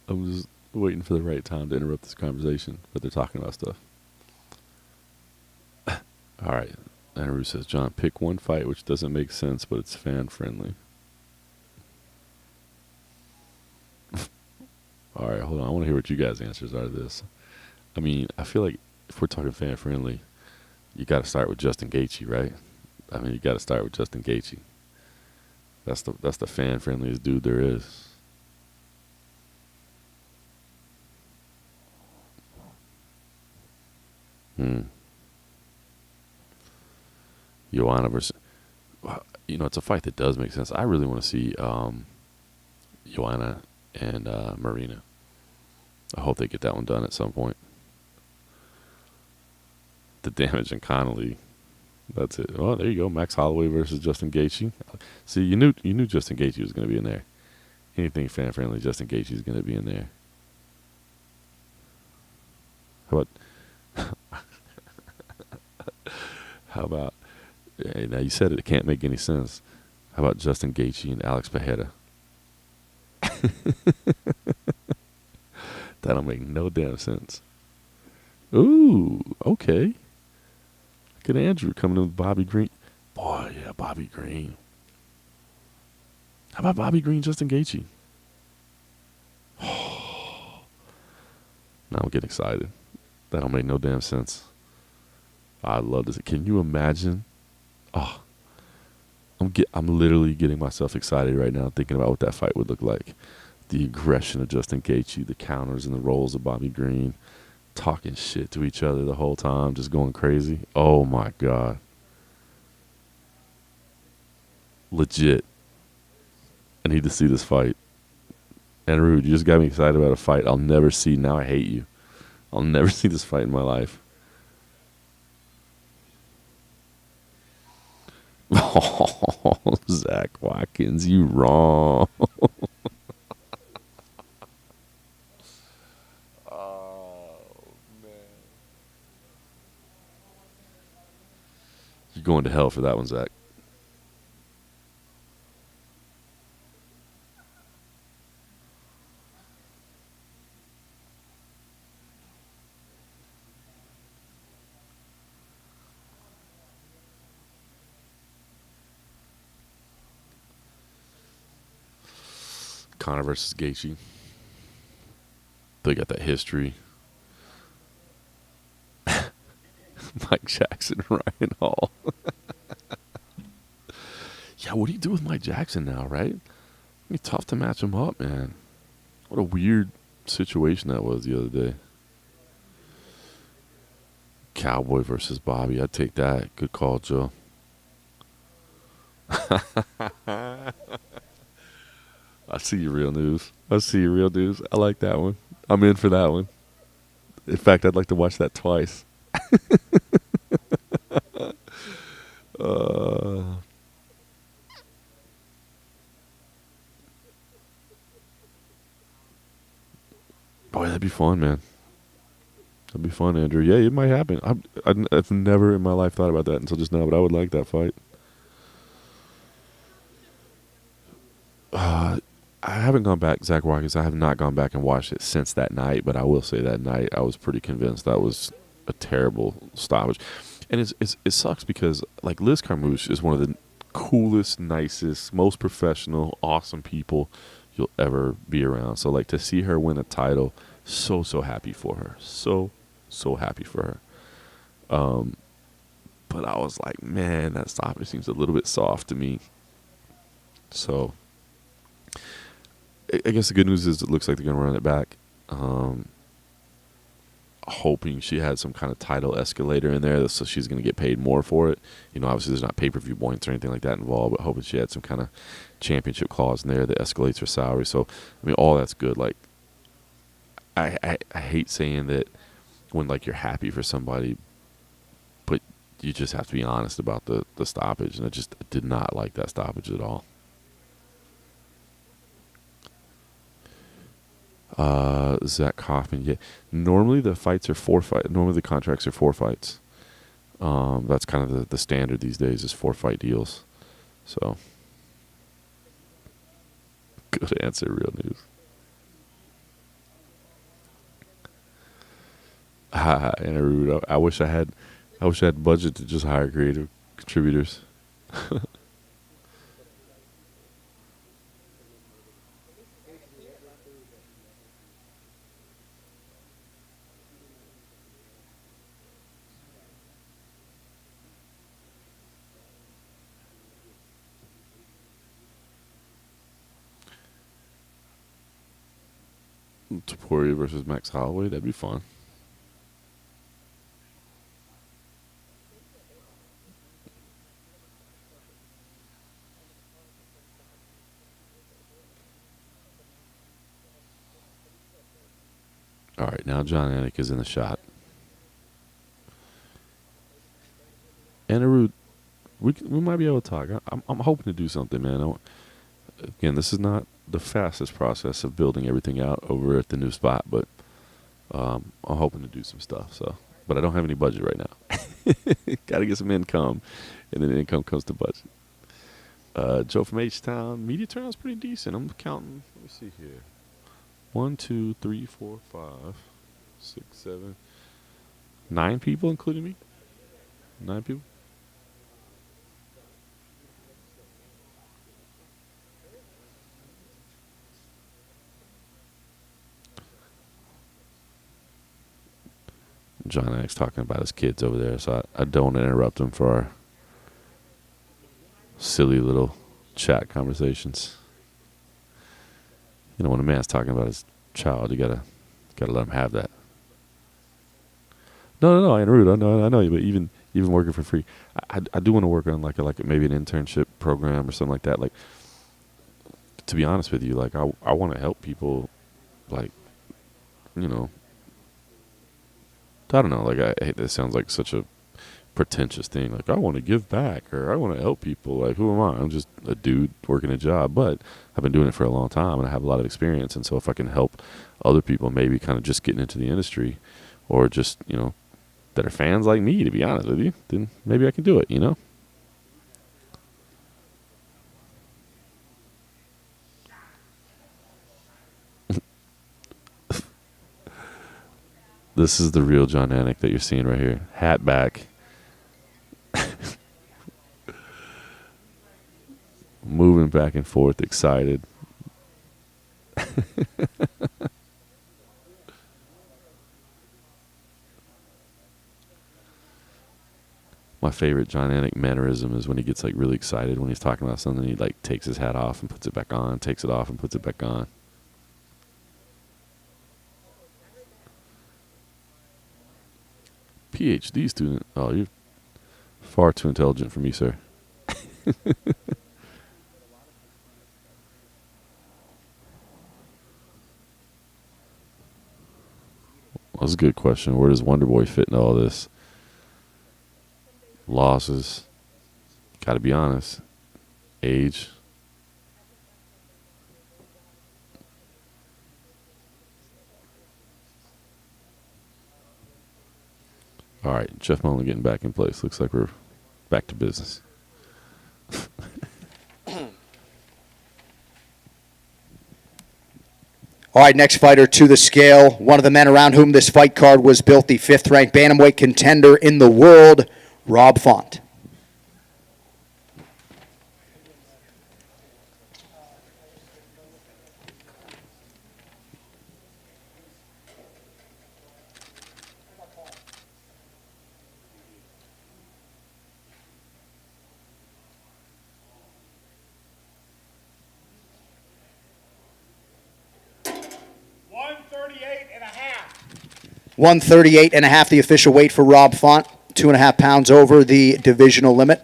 I'm just waiting for the right time to interrupt this conversation, but they're talking about stuff. All right. Andrew says, John, pick one fight which doesn't make sense, but it's fan friendly. All right, hold on. I want to hear what you guys' answers are to this. I mean, I feel like if we're talking fan friendly, you got to start with Justin Gaethje, right? I mean, you got to start with Justin Gaethje. That's the fan friendliest dude there is. Joanna versus, it's a fight that does make sense. I really want to see Joanna and Marina. I hope they get that one done at some point. The damage in Connolly. That's it. Oh, there you go. Max Holloway versus Justin Gaethje. See, you knew Justin Gaethje was going to be in there. Anything fan friendly, Justin Gaethje is going to be in there. How about? Hey, now you said it can't make any sense. How about Justin Gaethje and Alex Pereira? That'll make no damn sense. Ooh, okay. Look at Andrew coming in with Bobby Green. Boy, yeah, Bobby Green. How about Bobby Green, Justin Gaethje? Now I'm getting excited. That'll make no damn sense. I love this. Can you imagine? Oh, I'm literally getting myself excited right now thinking about what that fight would look like. The aggression of Justin Gaethje, the counters and the rolls of Bobby Green, talking shit to each other the whole time, just going crazy. Oh my God. Legit. I need to see this fight. Andrew, you just got me excited about a fight I'll never see. Now I hate you. I'll never see this fight in my life. Oh, Zach Watkins, you wrong. going to hell for that one, Zach. Conor versus Gaethje. They got that history. Mike Jackson, Ryan Hall. Yeah, what do you do with Mike Jackson now, right? It's tough to match him up, man. What a weird situation that was the other day. Cowboy versus Bobby. I'd take that. Good call, Joe. I see your real news. I see your real news. I like that one. I'm in for that one. In fact, I'd like to watch that twice. Boy, that'd be fun, man. That'd be fun, Andrew. Yeah, it might happen. I've never in my life thought about that until just now, but I would like that fight. I haven't gone back, Zach Watkins. I have not gone back and watched it since that night, but I will say that night I was pretty convinced that was a terrible stoppage. And it sucks because, like, Liz Carmouche is one of the coolest, nicest, most professional, awesome people you'll ever be around. So, like, to see her win a title, so happy for her. So happy for her. But I was like, man, that stoppage seems a little bit soft to me. So I guess the good news is it looks like they're going to run it back. Hoping she had some kind of title escalator in there, so she's going to get paid more for it. You know, obviously there's not pay-per-view points or anything like that involved, but hoping she had some kind of championship clause in there that escalates her salary. So, I mean, all that's good. Like, I hate saying that when, like, you're happy for somebody, but you just have to be honest about the stoppage, and I did not like that stoppage at all. Zach Kaufman. Yeah, normally the fights are 4 fights. Normally the contracts are 4 fights. That's kind of the standard these days is 4-fight deals. So, good answer, real news. And I wish I had budget to just hire creative contributors. Taporia versus Max Holloway, that'd be fun. All right, now John Anik is in the shot. Anarud, we might be able to talk. I'm hoping to do something, man. Again, this is not the fastest process of building everything out over at the new spot, but I'm hoping to do some stuff. So, but I don't have any budget right now. Got to get some income, and then income comes to budget. Joe from H-Town, media turnout's pretty decent. I'm counting. Let me see here. 1, 2, 3, 4, 5, 6, 7, 9 people, including me. 9 people. John X talking about his kids over there, so I don't want to interrupt him for our silly little chat conversations. You know, when a man's talking about his child, you gotta let him have that. No, I ain't rude. I know you, but even working for free, I do want to work on like maybe an internship program or something like that. Like, to be honest with you, like I want to help people, like, you know. I don't know. Like, I hate this. Sounds like such a pretentious thing. Like, I want to give back or I want to help people. Like, who am I? I'm just a dude working a job, but I've been doing it for a long time and I have a lot of experience. And so if I can help other people maybe kind of just getting into the industry or just, you know, that are fans like me, to be honest with you, then maybe I can do it, you know? This is the real John Anik that you're seeing right here. Hat back. Moving back and forth, excited. My favorite John Anik mannerism is when he gets like really excited when he's talking about something. He like takes his hat off and puts it back on, takes it off and puts it back on. PhD student. Oh, you're far too intelligent for me, sir. That's a good question. Where does Wonder Boy fit in all this? Losses. Gotta be honest. Age. All right, Jeff Mullen getting back in place. Looks like we're back to business. All right, next fighter to the scale. One of the men around whom this fight card was built, the fifth-ranked bantamweight contender in the world, Rob Font. $138 and a half. 138 and a half, the official weight for Rob Font. 2.5 pounds over the divisional limit.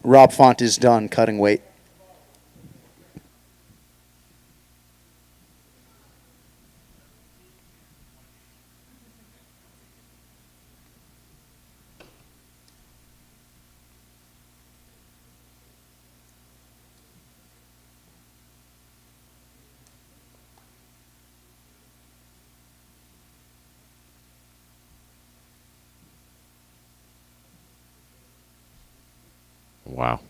Rob Font is done cutting weight. Wow.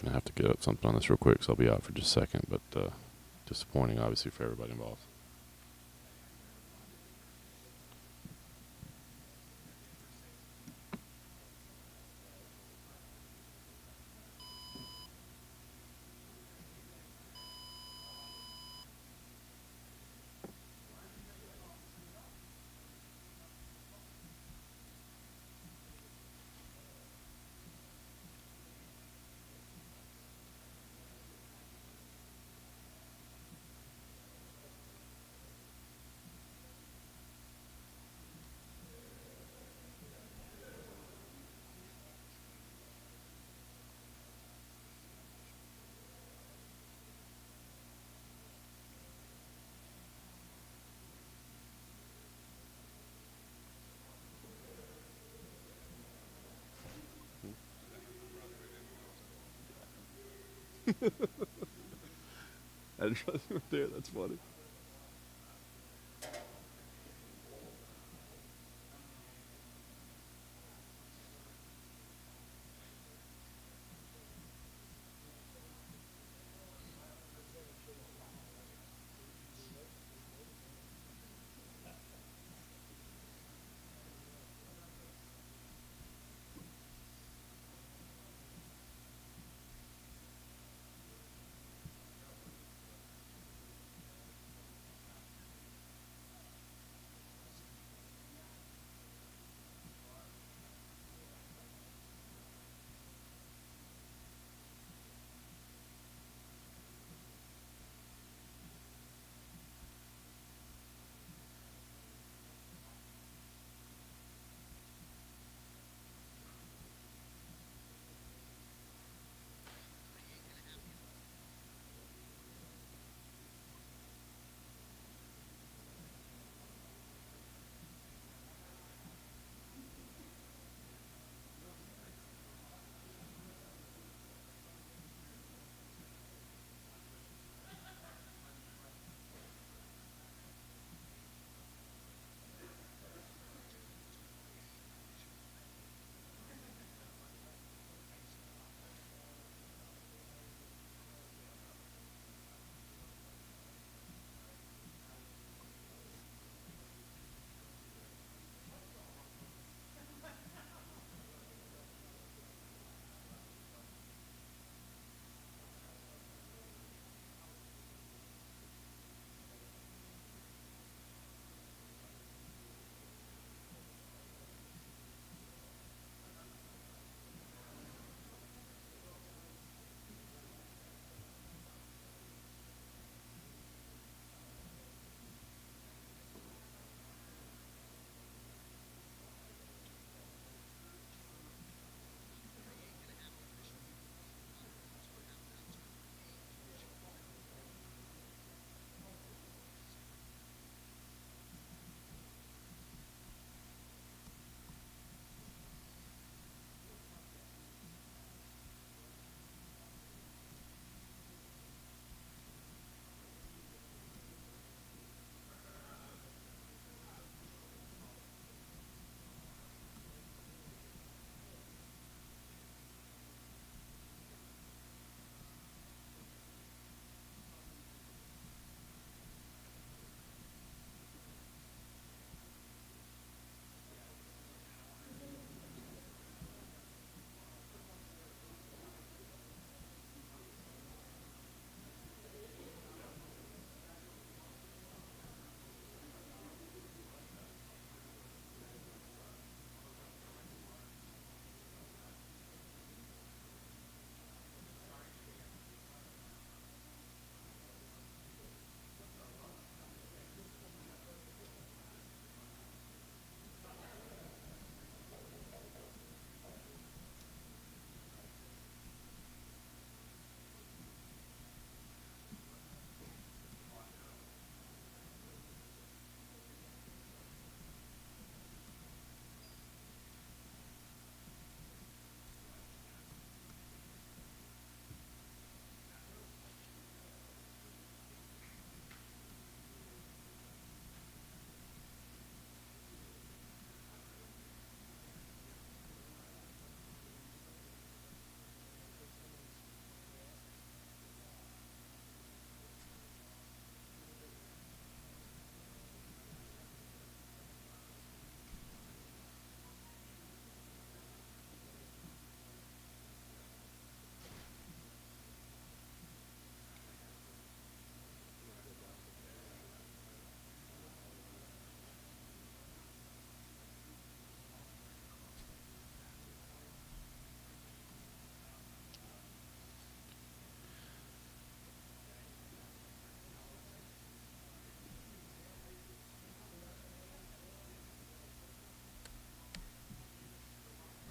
Gonna have to get up something on this real quick, so I'll be out for just a second. But disappointing, obviously, for everybody involved. I just right there. That's funny.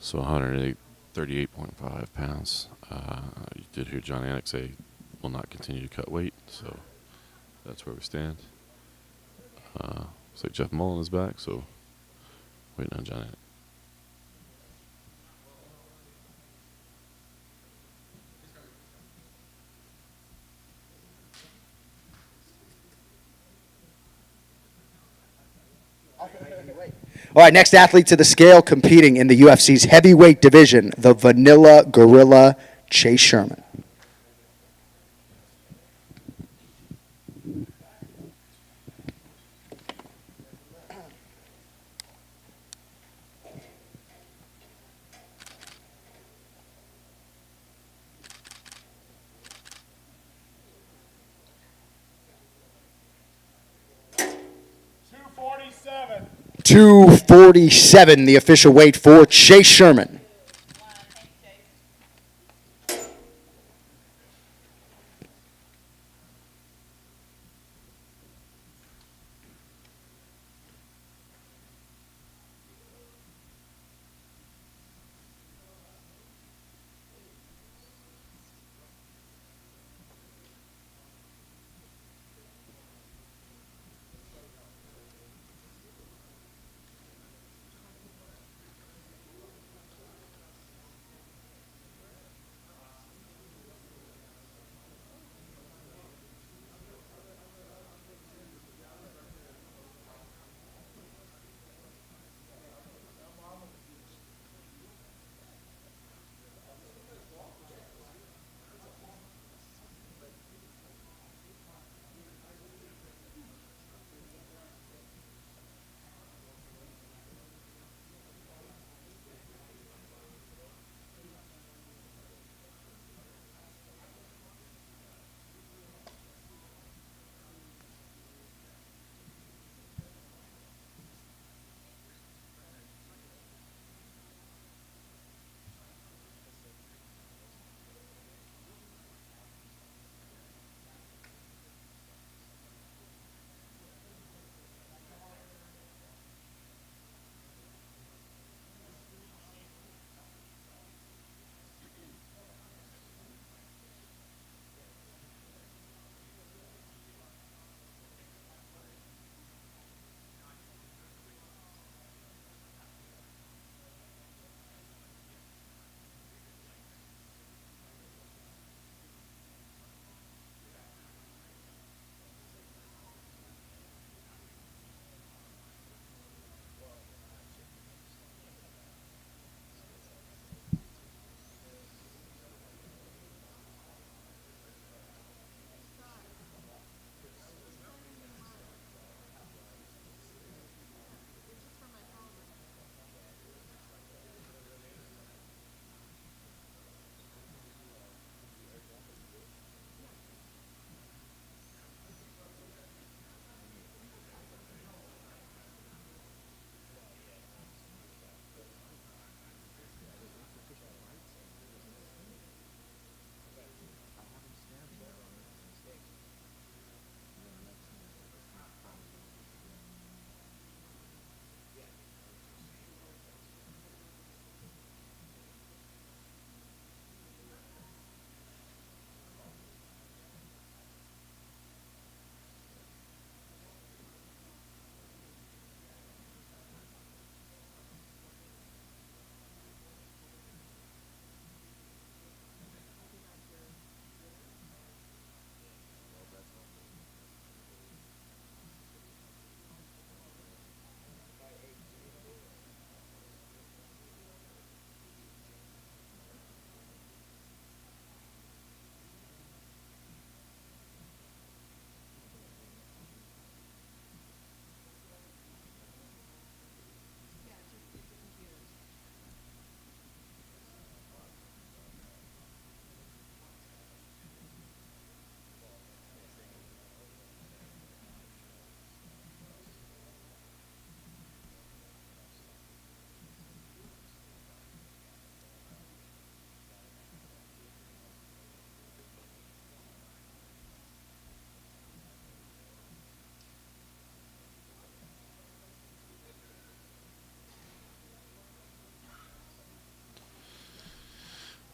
So 138.5 pounds. You did hear John Anik say will not continue to cut weight, so that's where we stand. Looks like Jeff Mullen is back, so waiting on John Anik. All right, next athlete to the scale competing in the UFC's heavyweight division, the Vanilla Gorilla, Chase Sherman. $247. 247, the official weight for Chase Sherman.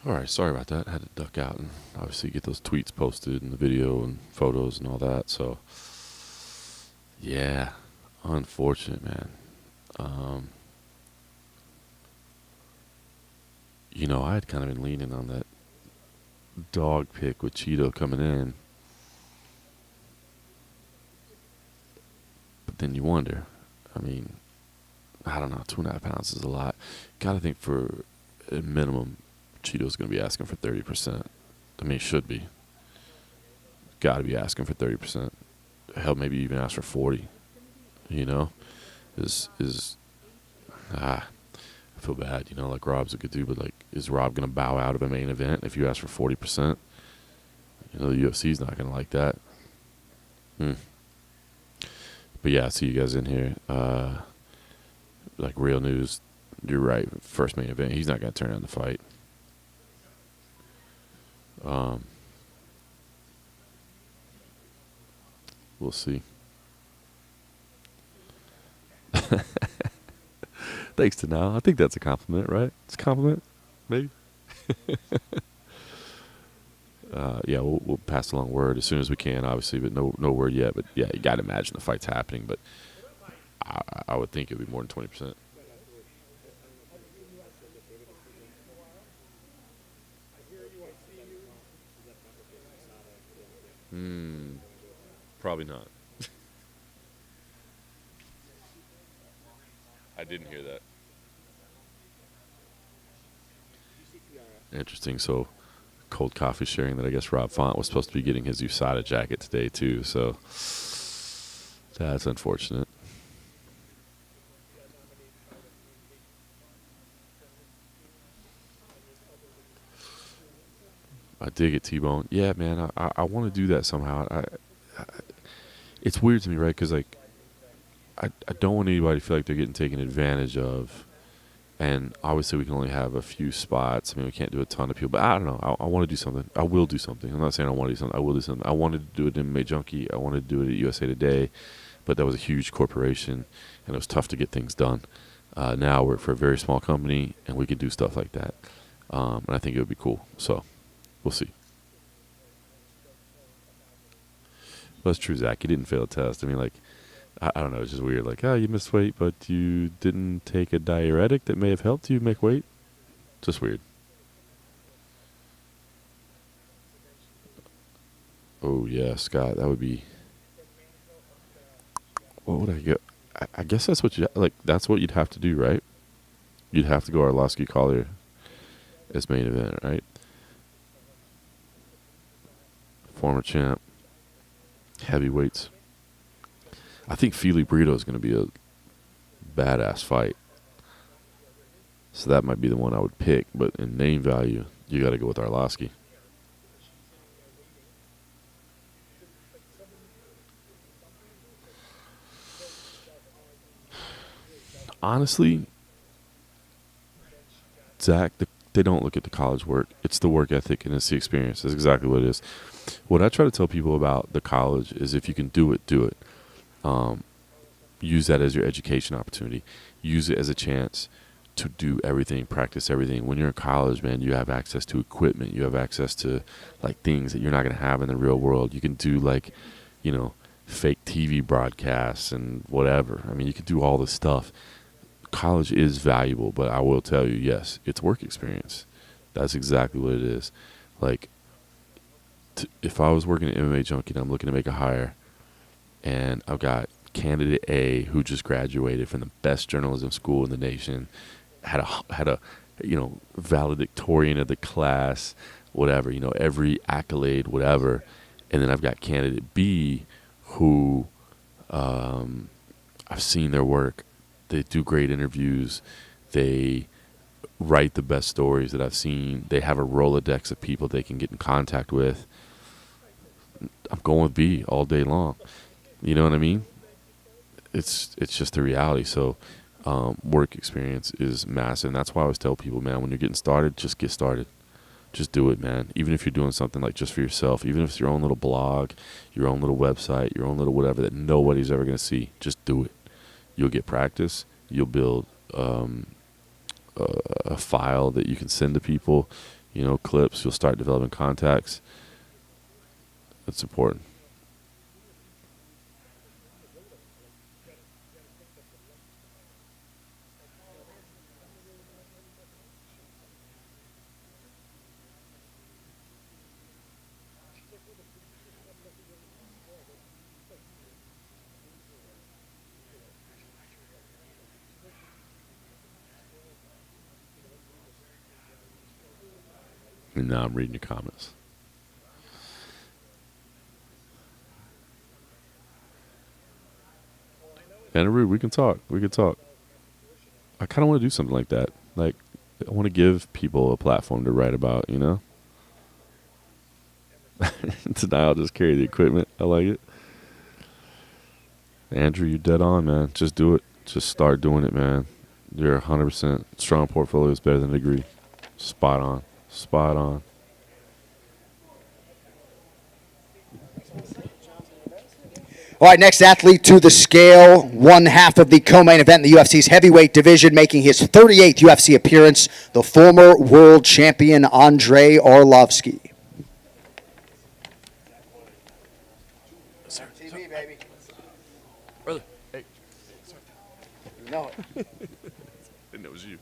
All right, sorry about that. I had to duck out and obviously get those tweets posted and the video and photos and all that. So, yeah, unfortunate, man. Um, I had kind of been leaning on that dog pick with Chito coming in, but then you wonder. I mean, I don't know, 2.5 pounds is a lot. Gotta think for a minimum, Cheeto's gonna be asking for 30%. I mean, it should be. Gotta be asking for 30%. Hell, maybe even ask for 40. You know, I feel bad. Like Rob's a good dude, but like, is Rob gonna bow out of a main event if you ask for 40%? The UFC's not gonna like that. But yeah, I see you guys in here. Like real news, you're right. First main event, he's not gonna turn down the fight. We'll see. Thanks to now. I think that's a compliment, right? It's a compliment, maybe. Yeah, we'll pass along word as soon as we can, obviously, but no word yet. But yeah, you got to imagine the fight's happening. But I would think it would be more than 20%. Probably not. I didn't hear that. Interesting. So, cold coffee sharing that I guess Rob Font was supposed to be getting his USADA jacket today too. So that's unfortunate. I dig it, T-Bone. Yeah, man. I want to do that somehow. It's weird to me, right? Because like, I don't want anybody to feel like they're getting taken advantage of. And obviously, we can only have a few spots. I mean, we can't do a ton of people. But I don't know. I want to do something. I will do something. I'm not saying I want to do something. I will do something. I wanted to do it in MMA Junkie. I wanted to do it at USA Today. But that was a huge corporation, and it was tough to get things done. Now we're for a very small company, and we can do stuff like that. And I think it would be cool. So we'll see. Well, that's true, Zach. You didn't fail a test. I mean, like, I don't know. It's just weird. Like, oh, you missed weight, but you didn't take a diuretic that may have helped you make weight. Just weird. Oh, yeah, Scott. That would be. What would I get? I guess that's what that's what you'd have to do, right? You'd have to go Arlovsky Collier as main event, right? Former champ. Heavyweights. I think Fili Brito is going to be a badass fight. So that might be the one I would pick. But in name value, you got to go with Arlovsky. Honestly, Zach, they don't look at the college work. It's the work ethic and it's the experience. That's exactly what it is. What I try to tell people about the college is if you can do it, do it. Use that as your education opportunity. Use it as a chance to do everything, practice everything. When you're in college, man, you have access to equipment. You have access to like things that you're not going to have in the real world. You can do like, fake TV broadcasts and whatever. I mean, you can do all this stuff. College is valuable, but I will tell you, yes, it's work experience. That's exactly what it is. Like, if I was working at MMA Junkie and I'm looking to make a hire, and I've got candidate A who just graduated from the best journalism school in the nation, had a valedictorian of the class, whatever, every accolade, whatever, and then I've got candidate B who I've seen their work. They do great interviews. They write the best stories that I've seen. They have a Rolodex of people they can get in contact with. I'm going with B all day long. You know what I mean? It's just the reality. So work experience is massive. And that's why I always tell people, man, when you're getting started, just get started. Just do it, man. Even if you're doing something like just for yourself, even if it's your own little blog, your own little website, your own little whatever that nobody's ever going to see, just do it. You'll get practice. You'll build a file that you can send to people. clips. You'll start developing contacts. That's important. And now I'm reading your comments. Rude, we can talk. We can talk. I kind of want to do something like that. Like, I want to give people a platform to write about, Tonight I'll just carry the equipment. I like it. Andrew, you're dead on, man. Just do it. Just start doing it, man. You're 100%. Strong portfolio is better than a degree. Spot on. Spot on. All right, next athlete to the scale, one half of the co-main event in the UFC's heavyweight division, making his 38th UFC appearance, the former world champion Andrei Arlovski. TV, baby. Brother, hey. You know it. Didn't know it was you.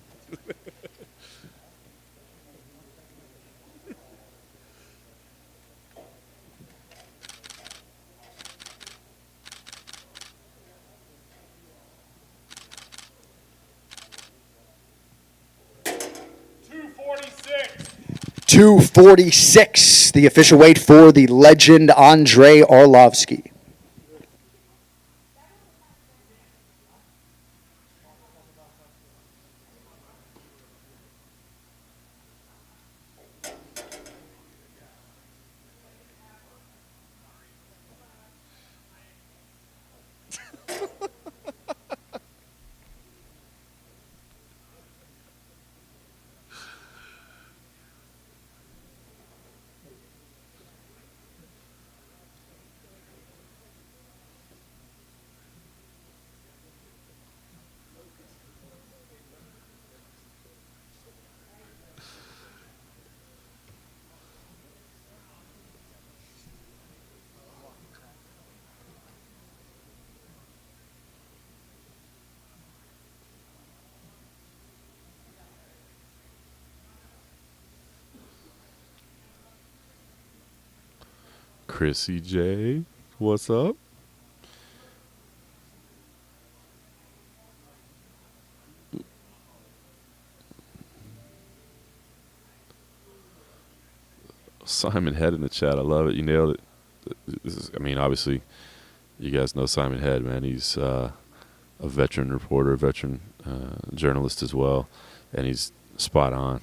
246, the official weight for the legend Andrei Arlovski. Chrissy J, what's up? Simon Head in the chat. I love it. You nailed it. Obviously, you guys know Simon Head, man. He's a veteran reporter, veteran journalist as well, and he's spot on.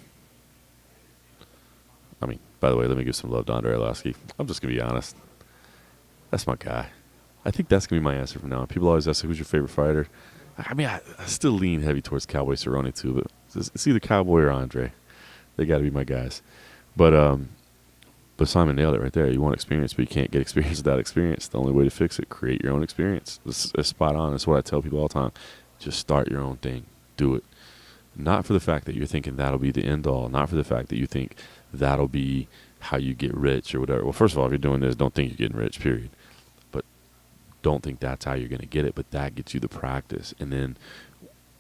By the way, let me give some love to Andrei Arlovski. I'm just going to be honest. That's my guy. I think that's going to be my answer from now on. People always ask, who's your favorite fighter? I still lean heavy towards Cowboy Cerrone, too, but it's either Cowboy or Andre. They got to be my guys. But Simon nailed it right there. You want experience, but you can't get experience without experience. The only way to fix it, create your own experience. It's spot on. That's what I tell people all the time. Just start your own thing. Do it. Not for the fact that you're thinking that'll be the end all. Not for the fact that you think that'll be how you get rich or whatever. Well, first of all, if you're doing this, don't think you're getting rich, period. But don't think that's how you're going to get it. But that gets you the practice. And then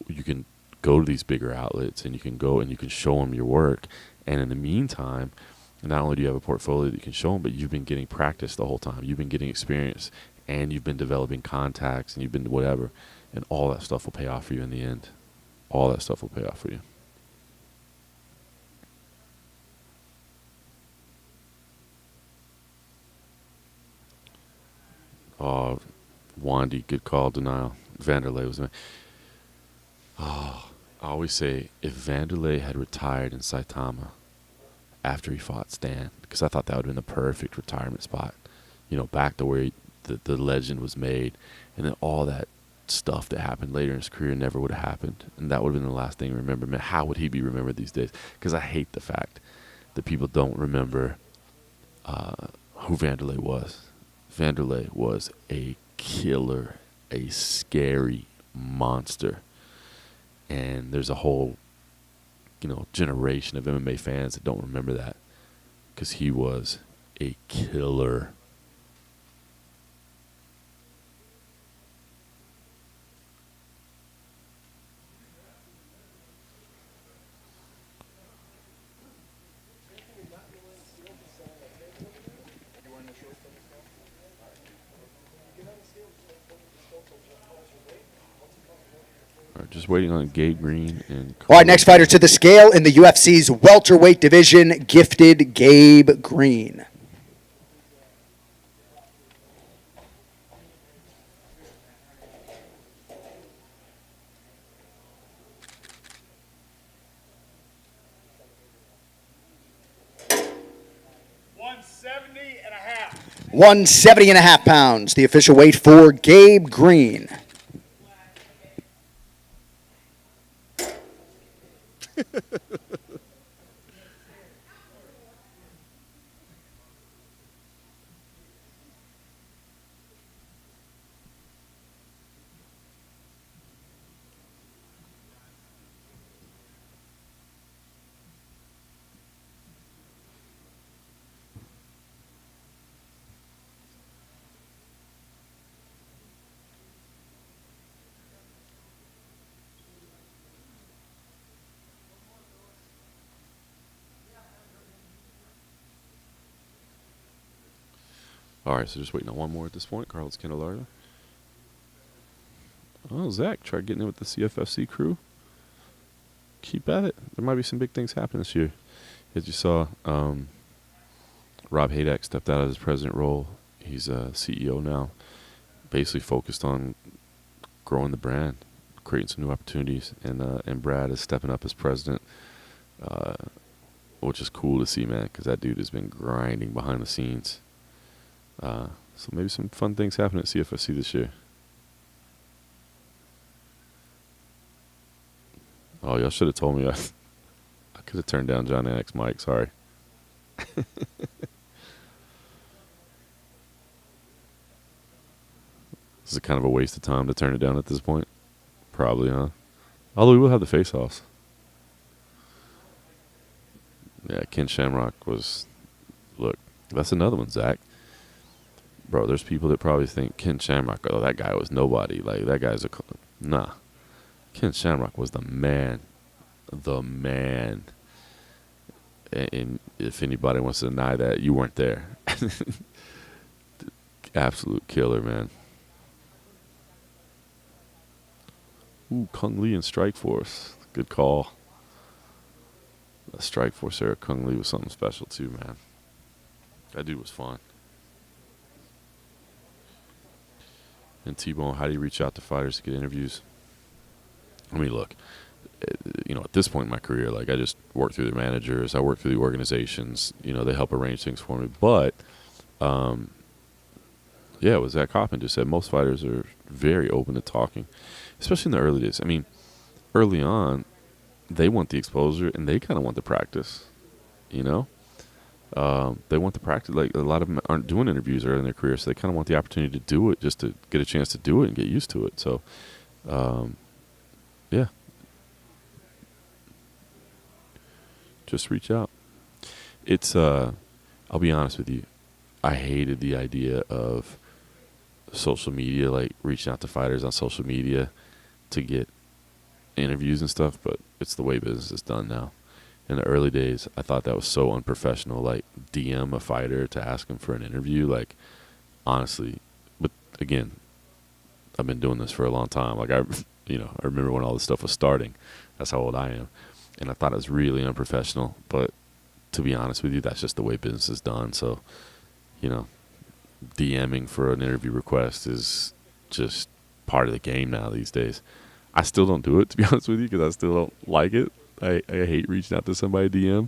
you can go to these bigger outlets and you can go and you can show them your work. And in the meantime, not only do you have a portfolio that you can show them, but you've been getting practice the whole time. You've been getting experience and you've been developing contacts and you've been whatever. And all that stuff will pay off for you in the end. All that stuff will pay off for you. Oh, Wandy, good call, denial. Vanderlei was. Oh, I always say if Vanderlei had retired in Saitama after he fought Stan, because I thought that would have been the perfect retirement spot. Back to where the legend was made, and then all that stuff that happened later in his career never would have happened, and that would have been the last thing to remember. Man, how would he be remembered these days? Because I hate the fact that people don't remember who Vanderlei was. Vanderlei was a killer, a scary monster, and there's a whole generation of MMA fans that don't remember that, because he was a killer. All right, just waiting on Gabe Green and. All right, next fighter to the scale in the UFC's welterweight division, gifted Gabe Green. and a half. 170 and a half pounds, the official weight for Gabe Green. All right, so just waiting on one more at this point. Carlos Candelario. Oh, Zach, try getting in with the CFFC crew. Keep at it. There might be some big things happening this year. As you saw, Rob Hayek stepped out of his president role. He's a CEO now, basically focused on growing the brand, creating some new opportunities, and Brad is stepping up as president, which is cool to see, man, because that dude has been grinding behind the scenes. So maybe some fun things happen at CFFC this year. Oh, y'all should have told me. I could have turned down John Annick's mic. Sorry. This is kind of a waste of time to turn it down at this point. Probably, huh? Although we will have the face-offs. Yeah, Ken Shamrock was... Look, that's another one, Zach. Bro, there's people that probably think Ken Shamrock, oh, that guy was nobody. Like, that guy's a... Nah. Ken Shamrock was the man. The man. And if anybody wants to deny that, you weren't there. Absolute killer, man. Ooh, Kung Lee and Strike Force. Good call. The Strike Force era, Kung Lee was something special too, man. That dude was fun. And T-Bone, how do you reach out to fighters to get interviews? I mean, look, at this point in my career, like, I just work through the managers, I work through the organizations, they help arrange things for me. But, yeah, what Zach Hoffman just said, most fighters are very open to talking, especially in the early days. I mean, early on, they want the exposure and they kind of want the practice, They want the practice. Like, a lot of them aren't doing interviews early in their career, so they kind of want the opportunity to do it just to get a chance to do it and get used to it. So, yeah. Just reach out. It's, I'll be honest with you, I hated the idea of social media, like reaching out to fighters on social media to get interviews and stuff, but it's the way business is done now. In the early days, I thought that was so unprofessional, like DM a fighter to ask him for an interview. Like, honestly, but again, I've been doing this for a long time. Like, I remember when all this stuff was starting. That's how old I am. And I thought it was really unprofessional, but to be honest with you, that's just the way business is done. So, DMing for an interview request is just part of the game now these days. I still don't do it, to be honest with you, because I still don't like it. I hate reaching out to somebody DM.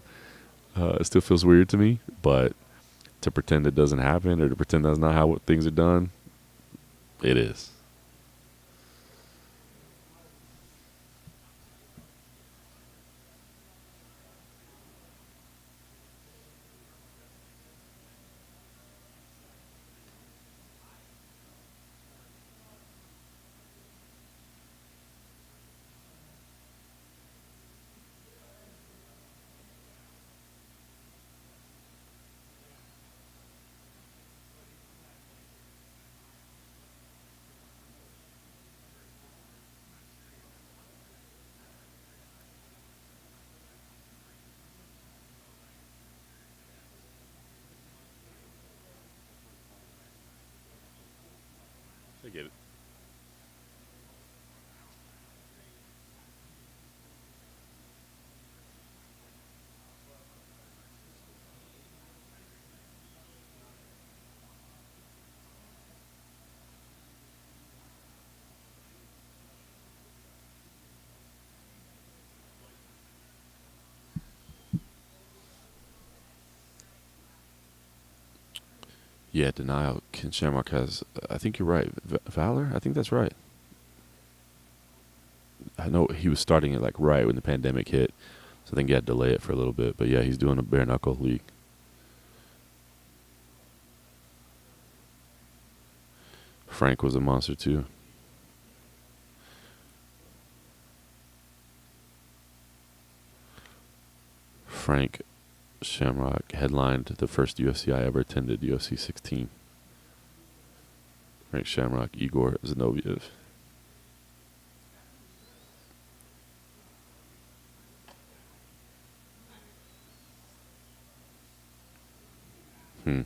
It still feels weird to me, but to pretend it doesn't happen or to pretend that's not how things are done, it is. I get it. Yeah, denial. Ken Shamrock has. I think you're right. Valor. I think that's right. I know he was starting it like right when the pandemic hit, so I think he had to delay it for a little bit. But yeah, he's doing a bare knuckle league. Frank was a monster too. Frank Shamrock headlined the first UFC I ever attended, UFC 16. Frank Shamrock, Igor Zinoviev. Hmm.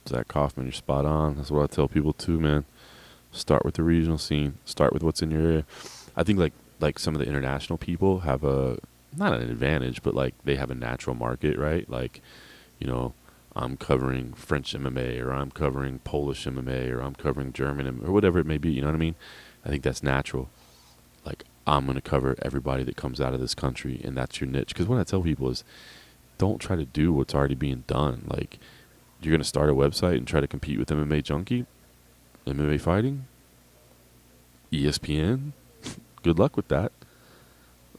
Zach Kaufman, you're spot on. That's what I tell people too, man. Start with the regional scene. Start with what's in your area. I think like some of the international people have a not an advantage, but like they have a natural market, right? Like, you know, I'm covering French MMA or I'm covering Polish MMA or I'm covering German MMA or whatever it may be. You know what I mean? I think that's natural. Like I'm gonna cover everybody that comes out of this country, and that's your niche. Because what I tell people is, don't try to do what's already being done. Like you're gonna start a website and try to compete with MMA Junkie, MMA Fighting, ESPN. Good luck with that.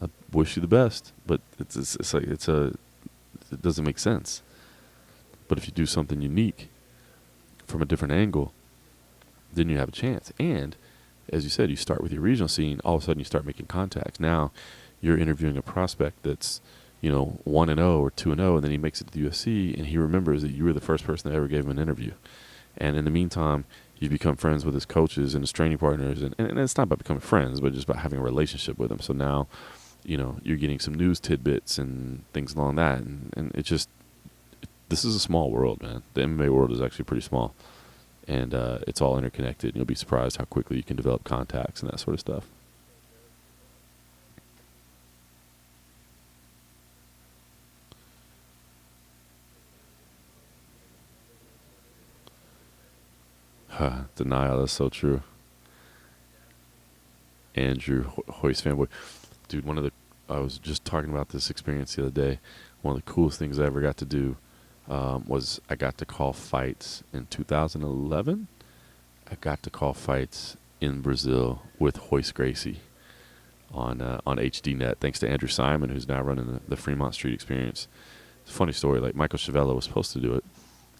I wish you the best, but it's like it doesn't make sense. But if you do something unique from a different angle, then you have a chance. And as you said, you start with your regional scene. All of a sudden, you start making contacts. Now, you're interviewing a prospect that's 1-0 or 2-0, and then he makes it to the UFC, and he remembers that you were the first person that ever gave him an interview. And in the meantime, you become friends with his coaches and his training partners, and it's not about becoming friends, but just about having a relationship with them. So now, you're getting some news tidbits and things along that, and it just this is a small world, man. The MMA world is actually pretty small, and it's all interconnected. And you'll be surprised how quickly you can develop contacts and that sort of stuff. Denial, that's so true. Andrew Hoist fanboy, dude. I was just talking about this experience the other day. One of the coolest things I ever got to do was I got to call fights in 2011. I got to call fights in Brazil with Hoist Gracie on HDNet, thanks to Andrew Simon, who's now running the Fremont Street Experience. It's a funny story. Like Michael Chavella was supposed to do it.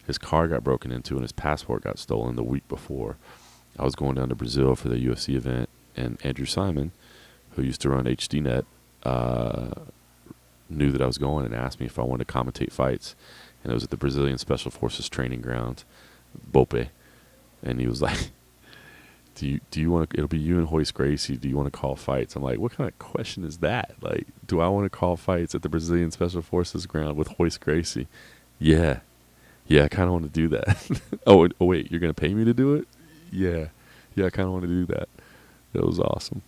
His car got broken into and his passport got stolen the week before. I was going down to Brazil for the UFC event, and Andrew Simon, who used to run HDNet, knew that I was going and asked me if I wanted to commentate fights. And it was at the Brazilian Special Forces training ground, Bope. And he was like, do you want to, it'll be you and Hoist Gracie, do you want to call fights? I'm like, what kind of question is that? Like, do I want to call fights at the Brazilian Special Forces ground with Hoist Gracie? Yeah. Yeah, I kind of want to do that. Oh, wait, you're going to pay me to do it? Yeah. Yeah, I kind of want to do that. That was awesome.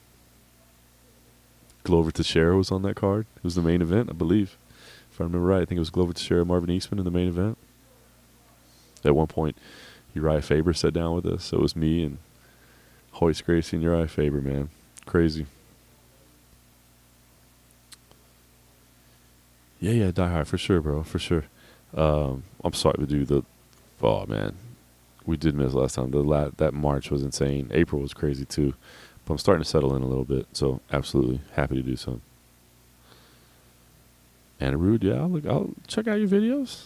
Glover Teixeira was on that card. It was the main event, I believe. If I remember right, I think it was Glover Teixeira, Marvin Eastman in the main event. At one point, Uriah Faber sat down with us. So it was me and Hoist Gracie and Uriah Faber, man. Crazy. Yeah, Die Hard, for sure, bro, for sure. I'm sorry to do the... Oh, man. We did miss last time. That March was insane. April was crazy, too. But I'm starting to settle in a little bit, so absolutely happy to do so. Anna Rude, yeah, I'll check out your videos.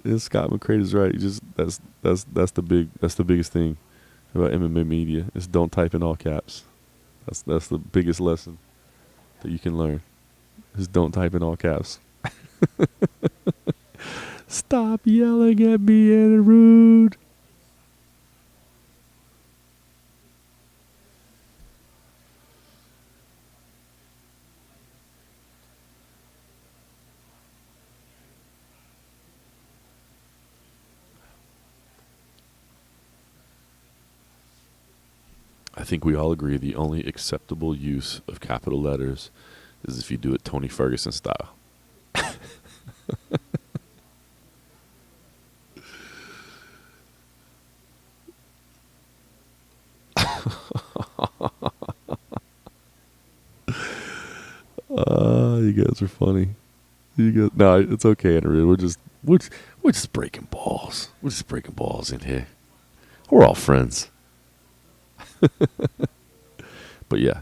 And Scott McCrae is right. You just that's the biggest thing about MMA media is don't type in all caps. That's the biggest lesson that you can learn. Is don't type in all caps. Stop yelling at me, Anna Rude. think we all agree the only acceptable use of capital letters is if you do it Tony Ferguson style. You guys are funny. You guys, no, it's okay, Andrew. We're just breaking balls. We're just breaking balls in here. We're all friends. But yeah.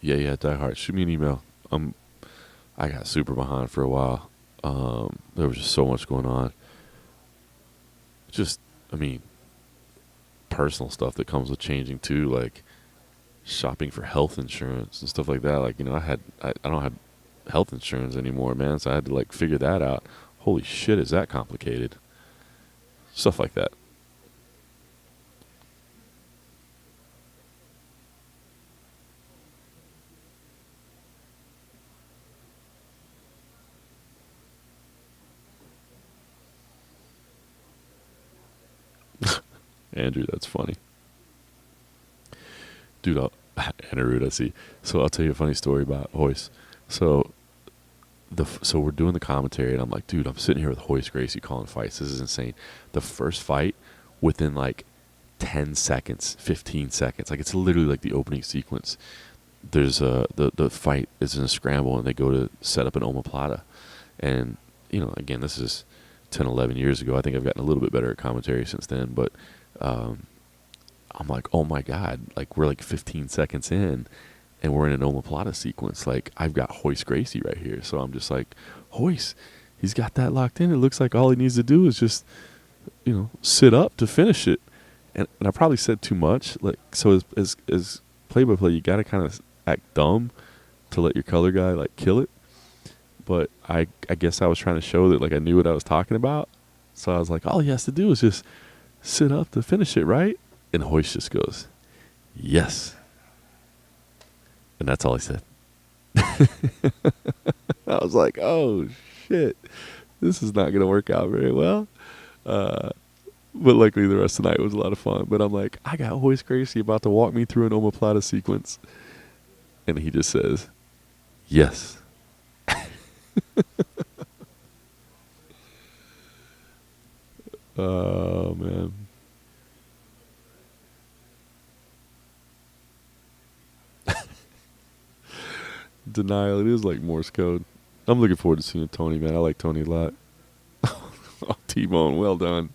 Yeah, Die Hard. Shoot me an email. I got super behind for a while. There was just so much going on. Just, I mean, personal stuff that comes with changing too, like shopping for health insurance and stuff like that. Like, I don't have health insurance anymore, man. So I had to like figure that out. Holy shit, is that complicated? Stuff like that. Andrew, that's funny. Dude, Andrew, I see. So I'll tell you a funny story about Hoist. So so we're doing the commentary, and I'm like, dude, I'm sitting here with Hoist Gracie calling fights. This is insane. The first fight, within like 10 seconds, 15 seconds, like it's literally like the opening sequence. There's the fight is in a scramble, and they go to set up an omoplata. And, again, this is 10, 11 years ago. I think I've gotten a little bit better at commentary since then, but I'm like, oh my God, like we're like 15 seconds in and we're in an omoplata sequence. Like I've got Hoist Gracie right here. So I'm just like, Hoist, he's got that locked in. It looks like all he needs to do is just, sit up to finish it. And I probably said too much. Like, so as play-by-play, you got to kind of act dumb to let your color guy like kill it. But I guess I was trying to show that like I knew what I was talking about. So I was like, all he has to do is just sit up to finish it, right? And Hoist just goes, yes. And that's all he said. I was like, oh, shit. This is not going to work out very well. But luckily the rest of the night was a lot of fun. But I'm like, I got Hoist Gracie about to walk me through an omoplata sequence. And he just says, yes. Oh, man. Denial. It is like Morse code. I'm looking forward to seeing Tony, man. I like Tony a lot. Oh, T-Bone, well done.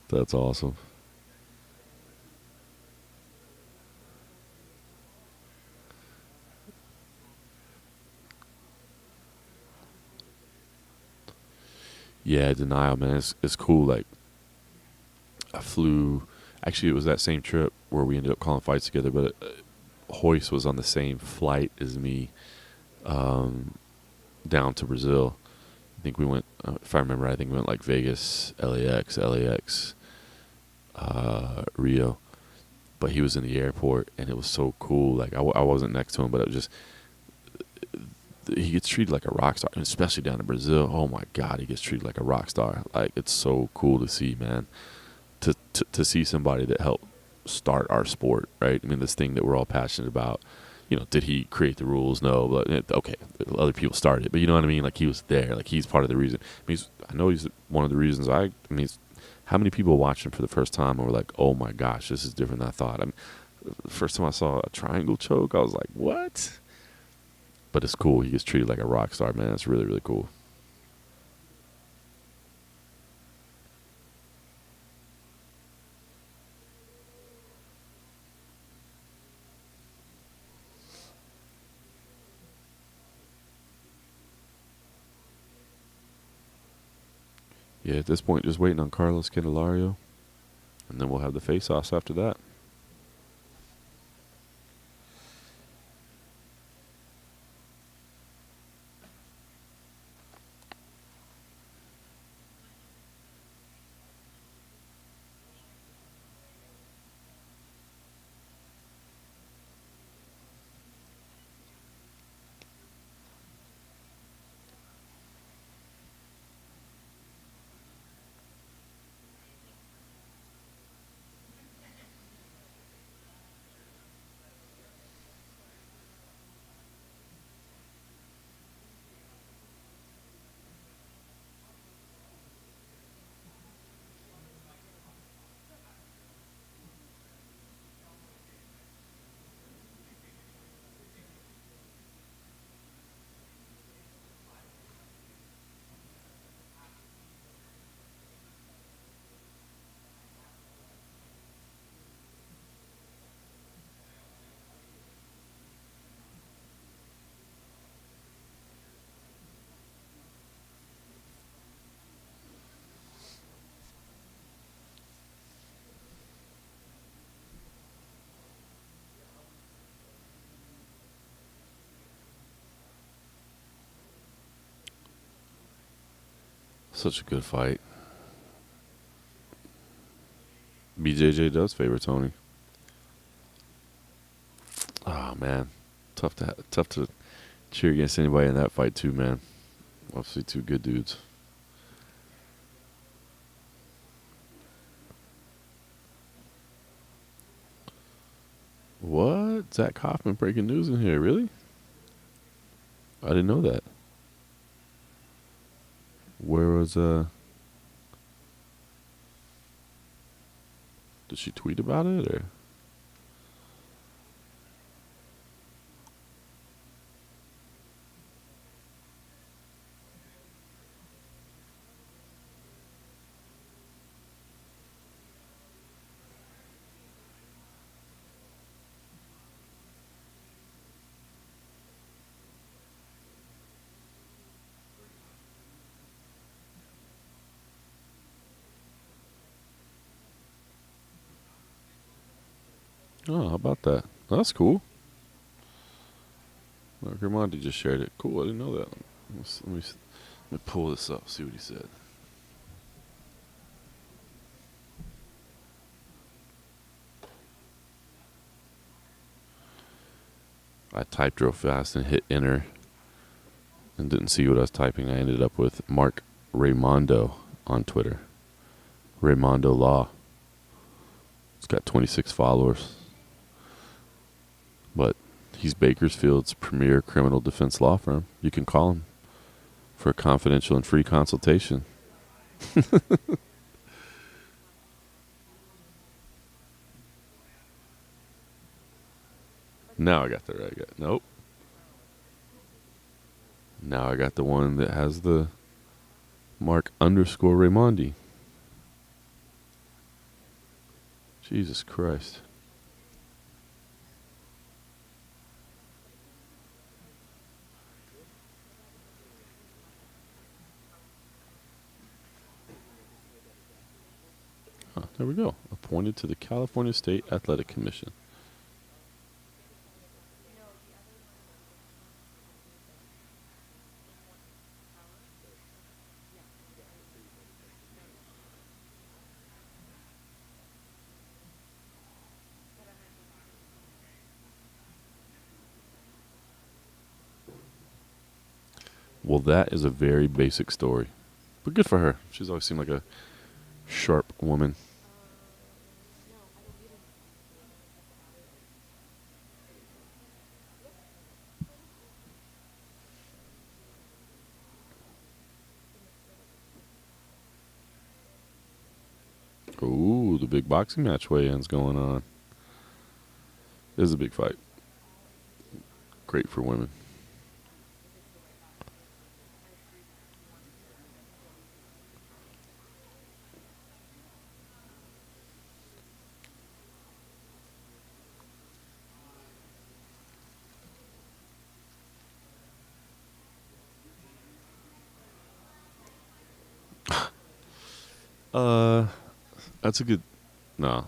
That's awesome. Yeah, Denial, man. It's cool. Like, I flew. Actually, it was that same trip where we ended up calling fights together, but Hoist was on the same flight as me down to Brazil. I think we went, if I remember, I think we went like Vegas, LAX, Rio. But he was in the airport, and it was so cool. Like, I wasn't next to him, but it was just, he gets treated like a rock star, and especially down in Brazil. Oh my God, he gets treated like a rock star. Like, it's so cool to see, man. To see somebody that helped start our sport, right? I mean, this thing that we're all passionate about. Did he create the rules? No, but okay, other people started it. But you know what I mean? Like, he was there. Like, he's part of the reason. I mean, I know he's one of the reasons. How many people watched him for the first time and were like, oh my gosh, this is different than I thought. I mean, the first time I saw a triangle choke, I was like, what? But it's cool. He gets treated like a rock star, man. It's really, really cool. Yeah, at this point, just waiting on Carlos Candelario, and then we'll have the face-offs after that. Such a good fight. BJJ does favor Tony. Oh man, tough to cheer against anybody in that fight too, man. Obviously, two good dudes. What? Zach Hoffman breaking news in here? Really? I didn't know that. Where was Did she tweet about it or? Oh, how about that? That's cool. Mark Raimondi just shared it. Cool. I didn't know that. Let me pull this up. See what he said. I typed real fast and hit enter and didn't see what I was typing. I ended up with Mark Raimondo on Twitter. Raimondo Law. It's got 26 followers. But he's Bakersfield's premier criminal defense law firm. You can call him for a confidential and free consultation. Now I got the right guy. Nope. Now I got the one that has the Mark underscore Raimondi. Jesus Christ. Huh, there we go. Appointed to the California State Athletic Commission. Well, that is a very basic story. But good for her. She's always seemed like a sharp woman. Ooh, the big boxing match weigh-in's going on. This is a big fight. Great for women. That's a good. No,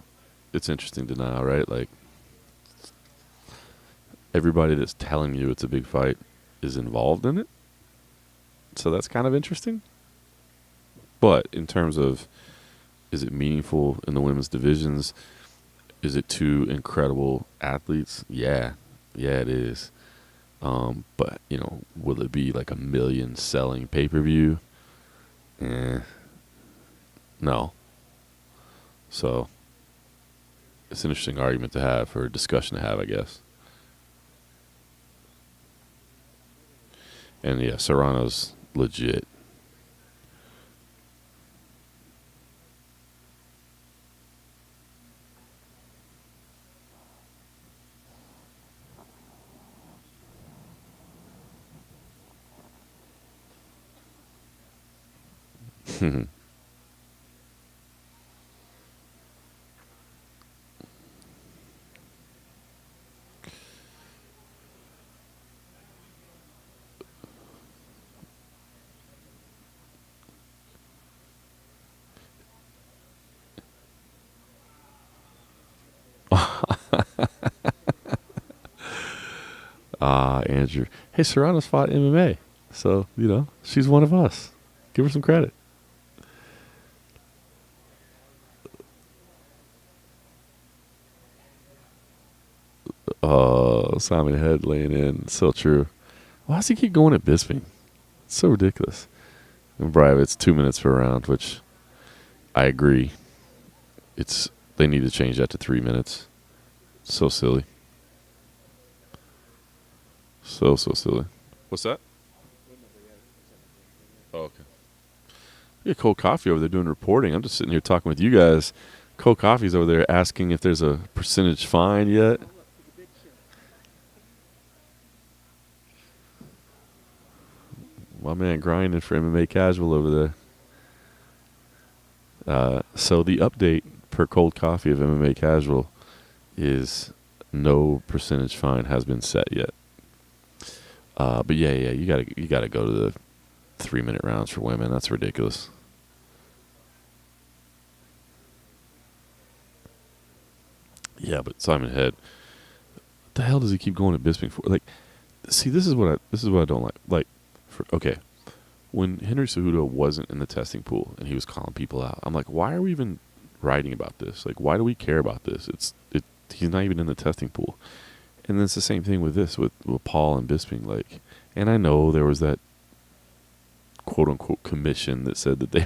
it's interesting to know, right? Like, everybody that's telling you it's a big fight is involved in it. So that's kind of interesting. But in terms of, is it meaningful in the women's divisions? Is it two incredible athletes? Yeah. Yeah, it is. But, will it be like a million selling pay-per-view? No. So it's an interesting argument to have, or a discussion to have, I guess. And yeah, Serrano's legit. Andrew. Hey, Serrano's fought MMA. So, she's one of us. Give her some credit. Oh, Simon Head laying in. So true. Why does he keep going at Bisping? It's so ridiculous. And Brian, it's 2 minutes per round, which I agree. They need to change that to 3 minutes. So silly. So silly. What's that? Oh, okay. Yeah, Cold Coffee over there doing reporting. I'm just sitting here talking with you guys. Cold Coffee's over there asking if there's a percentage fine yet. My man grinding for MMA Casual over there. So the update per Cold Coffee of MMA Casual is no percentage fine has been set yet. But yeah, you gotta go to the 3 minute rounds for women. That's ridiculous. Yeah, but Simon Head, what the hell does he keep going at Bisping for? Like, see, this is what I don't like. Like, okay, when Henry Cejudo wasn't in the testing pool and he was calling people out, I'm like, why are we even writing about this? Like, why do we care about this? He's not even in the testing pool. And then it's the same thing with this, with Paul and Bisping. Like, and I know there was that quote unquote commission that said that they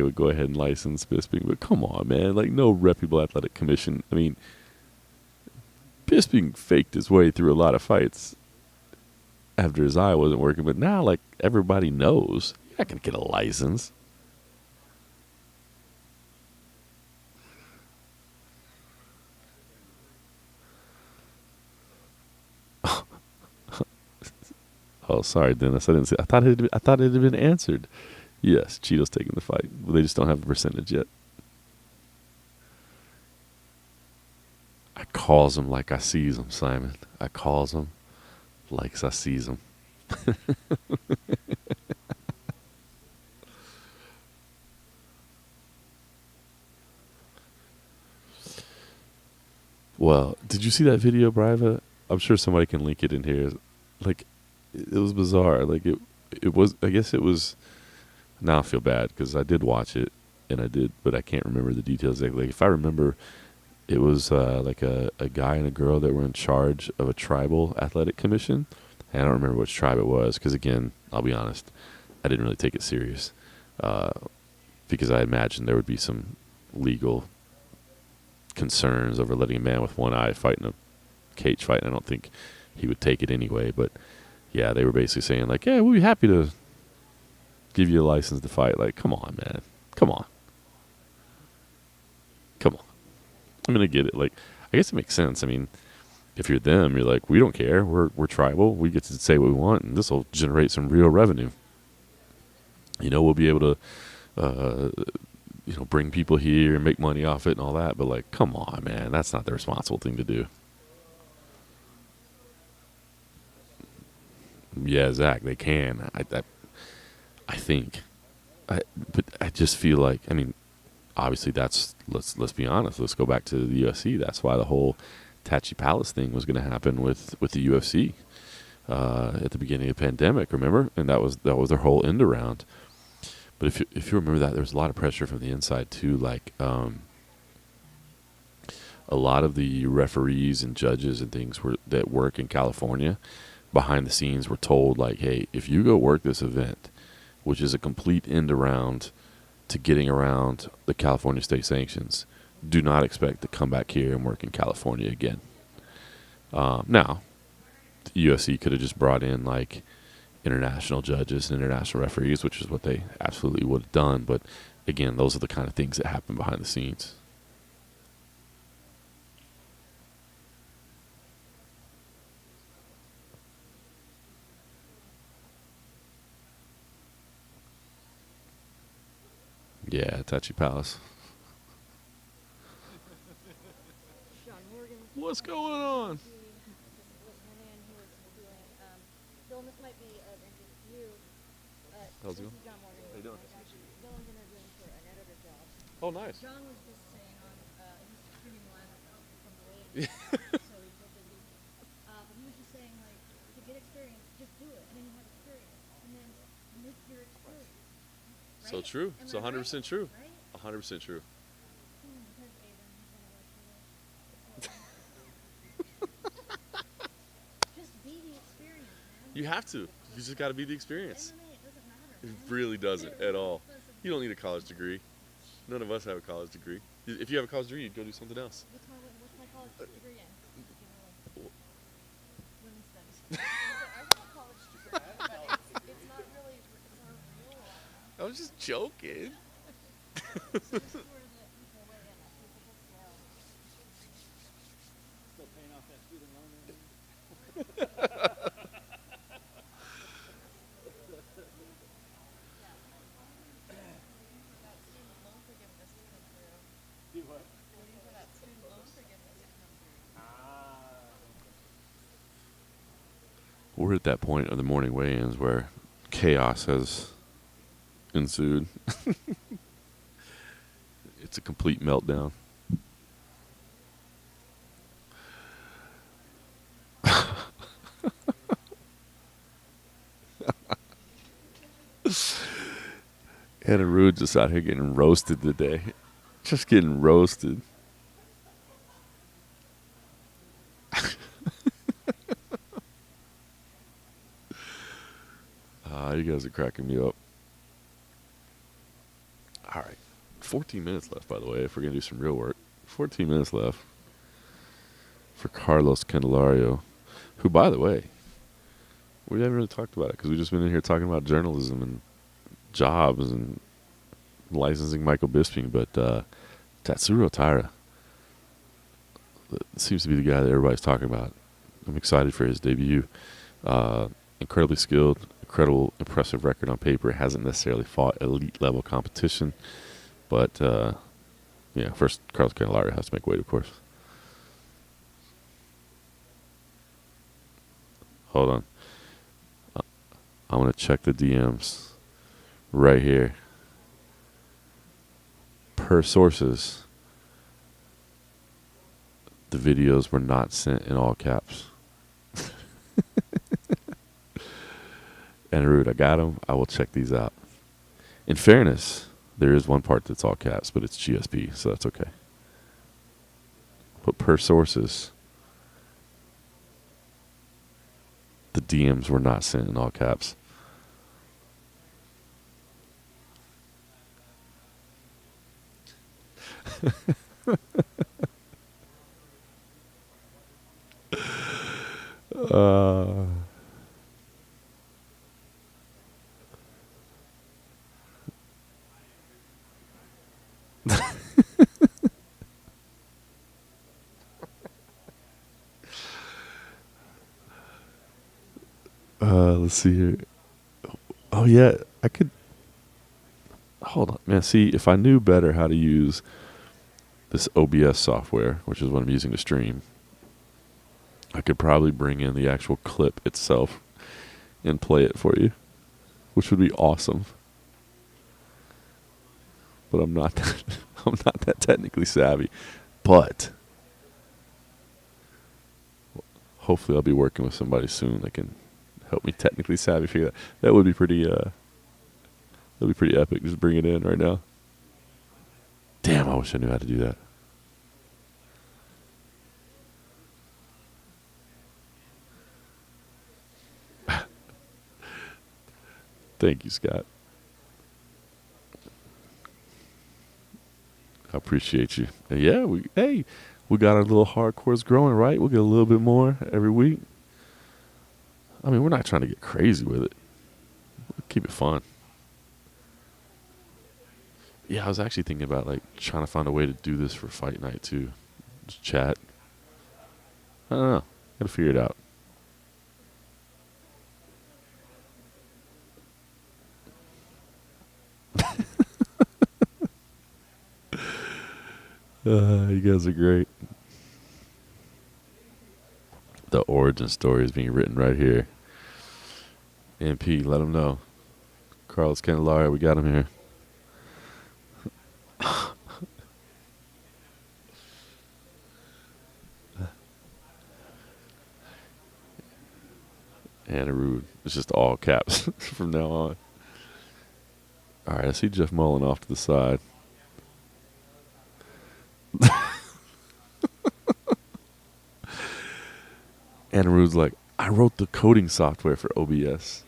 would go ahead and license Bisping, but come on, man, like no reputable athletic commission. I mean, Bisping faked his way through a lot of fights after his eye wasn't working, but now like everybody knows you're not gonna get a license. Oh, sorry, Dennis. I didn't see. I thought it had been answered. Yes, Chito's taking the fight, but they just don't have a percentage yet. I calls him like I sees him, Simon. I calls him like I sees him. Well, did you see that video, Briva? I'm sure somebody can link it in here. Like, it was bizarre. Like it was. I guess it was. Now I feel bad because I did watch it, and I did, but I can't remember the details. Like if I remember, it was like a guy and a girl that were in charge of a tribal athletic commission. And I don't remember which tribe it was because, again, I'll be honest, I didn't really take it serious because I imagined there would be some legal concerns over letting a man with one eye fight in a cage fight. And I don't think he would take it anyway. But, yeah, they were basically saying, like, yeah, we'll be happy to give you a license to fight. Like, come on, man. Come on. Come on. I mean, I get it. Like, I guess it makes sense. I mean, if you're them, you're like, we don't care. We're tribal. We get to say what we want, and this will generate some real revenue. You know, we'll be able to, bring people here and make money off it and all that. But like, come on, man, that's not the responsible thing to do. Yeah, Zach, they can. I think, but I just feel like, I mean, obviously let's be honest. Let's go back to the UFC. That's why the whole Tachi Palace thing was going to happen with the UFC at the beginning of the pandemic. Remember, and that was their whole end around. But if you remember that, there was a lot of pressure from the inside too. Like a lot of the referees and judges and things that work in California behind the scenes were told like, hey, if you go work this event, which is a complete end around to getting around the California state sanctions, do not expect to come back here and work in California again. Now, the UFC could have just brought in like international judges and international referees, which is what they absolutely would have done. But again, those are the kind of things that happen behind the scenes. Yeah, Tachi Palace. What's going on? How's it going? How you doing? Oh, nice. John was just saying he's streaming live from the weigh-in, so he's so busy. But he was just saying, like, to get experience, just do it, and then you have experience, and then make your experience. Right? So true. It's 100% true. 100% true. You have to. You just got to be the experience. MMA, it doesn't matter. It really doesn't at all. You don't need a college degree. None of us have a college degree. If you have a college degree, you'd go do something else. What's my college degree in? Women's studies. I have a college degree, but it's not really, it's not real. I was just joking. So this is where the people weigh in at people scale. Still paying off that student loan. That student loan forgiveness to come through. Do what? Waiting for that student loan forgiveness to come through. We're at that point of the morning weigh-ins where chaos has ensued. It's a complete meltdown. Anna Rude just out here getting roasted today. Just getting roasted. You guys are cracking me up. All right. 14 minutes left, by the way, if we're going to do some real work. 14 minutes left for Carlos Candelario, who, by the way, we haven't really talked about it because we've just been in here talking about journalism and jobs and licensing Michael Bisping. But Tatsuro Taira seems to be the guy that everybody's talking about. I'm excited for his debut. Incredibly skilled, incredible, impressive record on paper. Hasn't necessarily fought elite level competition, but first Carlos Candelario has to make weight, of course. Hold on, I'm gonna check the DMs right here. Per sources, the videos were not sent in all caps. And Rude, I got them. I will check these out. In fairness, there is one part that's all caps, but it's GSP, so that's okay. But per sources, the DMs were not sent in all caps. Let's see here. Oh yeah, I could. Hold on, man. See, if I knew better how to use this OBS software, which is what I'm using to stream, I could probably bring in the actual clip itself and play it for you, which would be awesome. But I'm not that, I'm not that technically savvy. But hopefully I'll be working with somebody soon that can help me technically savvy figure that. That would be pretty that'd be pretty epic. Just bring it in right now. Damn, I wish I knew how to do that. Thank you, Scott. I appreciate you. And yeah, we got our little hardcores growing, right? We'll get a little bit more every week. I mean, we're not trying to get crazy with it. We'll keep it fun. Yeah, I was actually thinking about like trying to find a way to do this for fight night too. Just chat. I don't know. Gotta figure it out. You guys are great. The origin story is being written right here. MP, let them know. Carlos Candelario, we got him here. Anna Rude. It's just all caps from now on. All right, I see Jeff Mullen off to the side. Anna Rude's like, I wrote the coding software for OBS.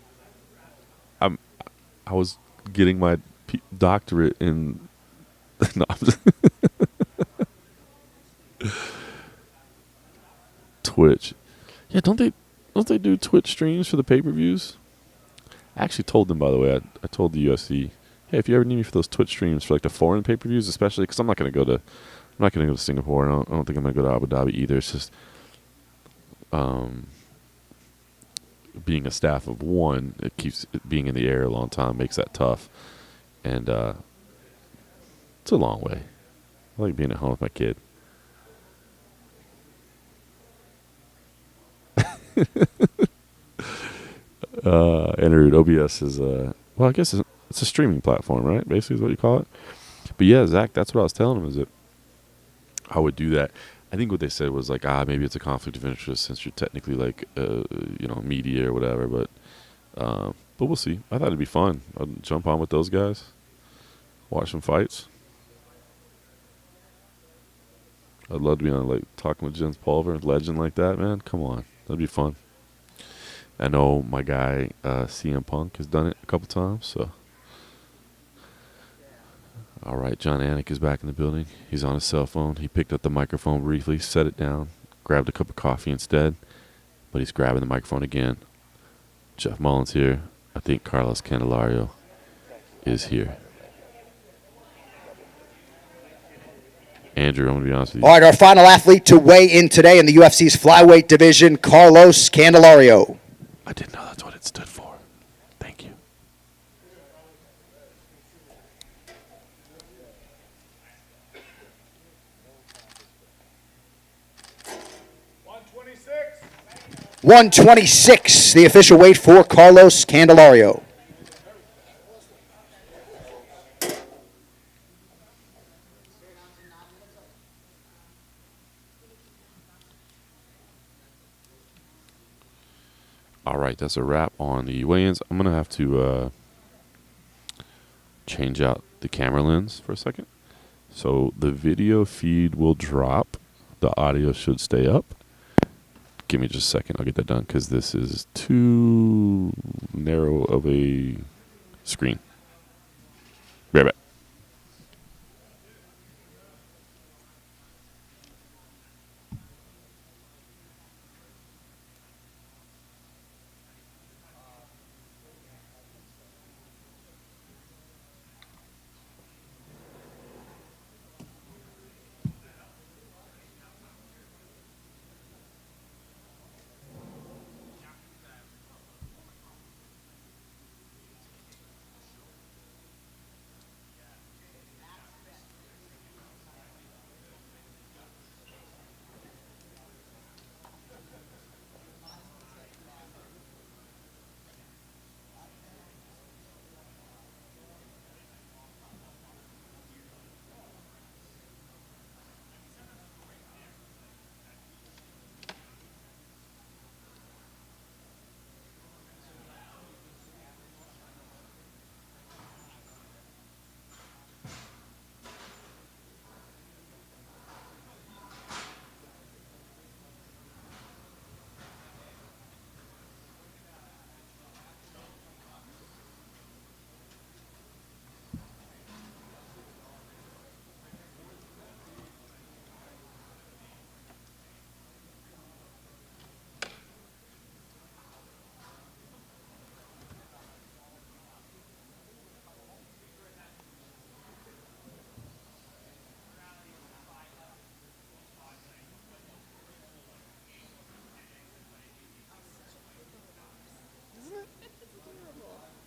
I'm I was getting my doctorate in no, Twitch. Yeah, don't they do Twitch streams for the pay-per-views? I actually told them, by the way. I told the UFC, hey, if you ever need me for those Twitch streams for like the foreign pay-per-views, especially because I'm not gonna go to Singapore. I don't think I'm gonna go to Abu Dhabi either. It's just being a staff of one, it keeps it being in the air a long time makes that tough, and it's a long way. I like being at home with my kid. Entered OBS is well, I guess it's a streaming platform, right? Basically, is what you call it. But yeah, Zach, that's what I was telling him is that I would do that. I think what they said was like, maybe it's a conflict of interest since you're technically like, media or whatever. But we'll see. I thought it'd be fun. I'd jump on with those guys, watch some fights. I'd love to be on like talking with Jens Pulver, legend like that, man. Come on, that'd be fun. I know my guy CM Punk has done it a couple times, so. All right, John Anik is back in the building. He's on his cell phone. He picked up the microphone briefly, set it down, grabbed a cup of coffee instead, but he's grabbing the microphone again. Jeff Mullins here. I think Carlos Candelario is here. Andrew, I'm going to be honest with you. All right, our final athlete to weigh in today in the UFC's flyweight division, Carlos Candelario. I didn't know that's what it stood for. Thank you. .126, the official weight for Carlos Candelario. All right, that's a wrap on the weigh-ins. I'm going to have to change out the camera lens for a second. So the video feed will drop. The audio should stay up. Give me just a second. I'll get that done because this is too narrow of a screen. Be right back.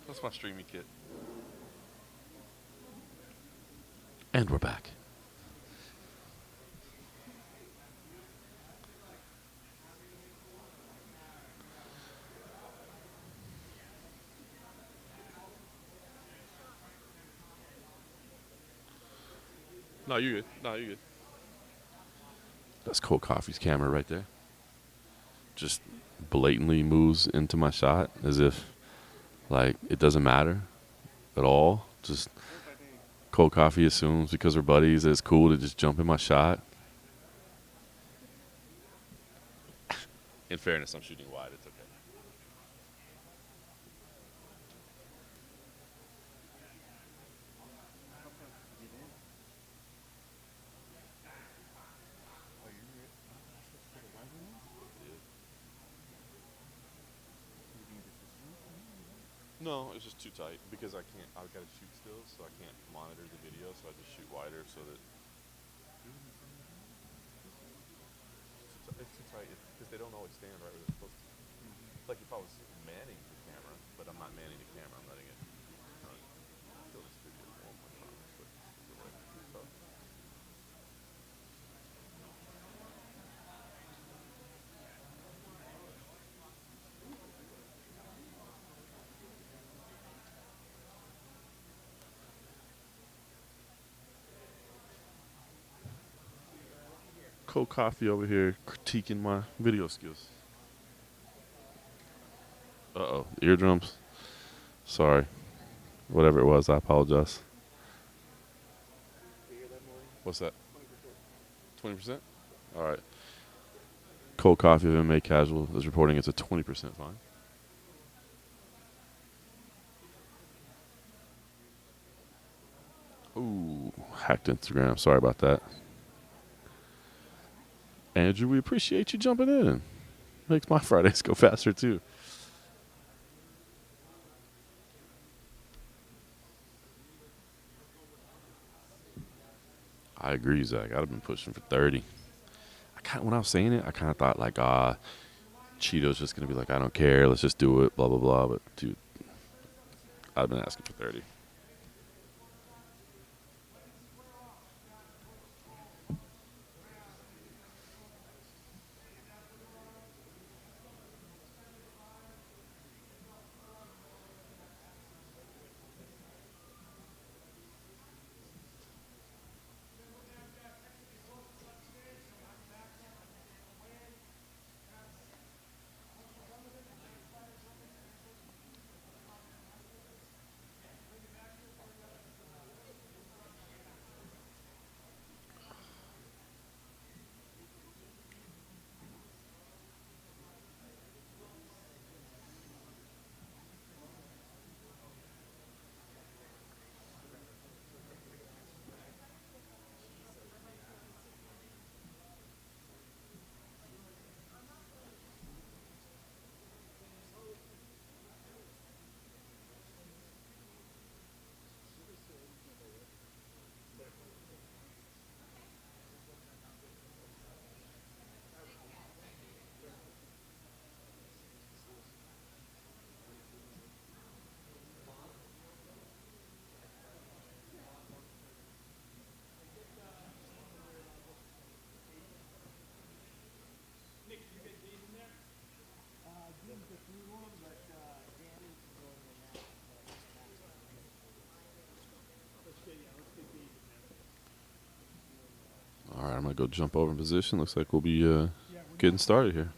That's my streaming kit. And we're back. No, you're good. No, you're good. That's Cold Coffee's camera right there. Just blatantly moves into my shot as if, like, it doesn't matter at all. Just Cold Coffee assumes because we're buddies that it's cool to just jump in my shot. In fairness, I'm shooting wide. It's okay. No, it's just too tight because I can't. I've got to shoot still, so I can't monitor the video. So I just shoot wider so that it's too tight because they don't always stand right where they're supposed to. Like if I was manning the camera, but I'm not manning the camera, I'm letting it kill this video. Oh my promise, but it's all right. So, cold coffee over here critiquing my video skills. Uh-oh, eardrums. Sorry. Whatever it was, I apologize. What's that? 20%? All right. Cold coffee of MMA Casual is reporting it's a 20% fine. Ooh, hacked Instagram. Sorry about that. Andrew, we appreciate you jumping in. Makes my Fridays go faster, too. I agree, Zach. I'd have been pushing for 30. When I was saying it, I kind of thought, like, Chito's just going to be like, I don't care. Let's just do it, blah, blah, blah. But, dude, I've been asking for 30. All right, I'm going to go jump over in position. Looks like we'll be getting started here.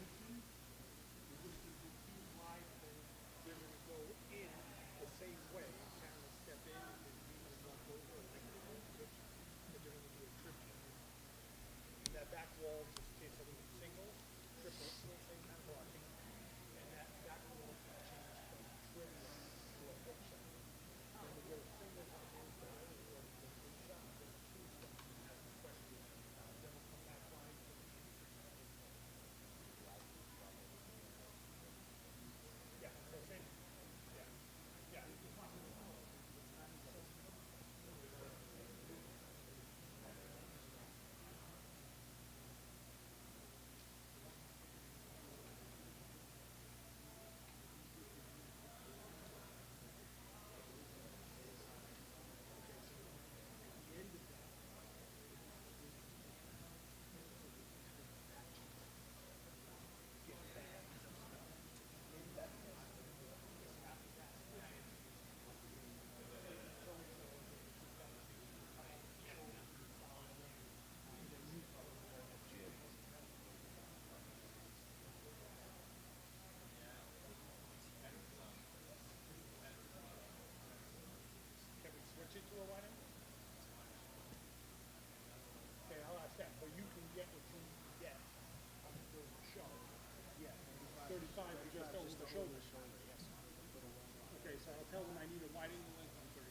Okay, so I'll tell them I need a widen the length on 35.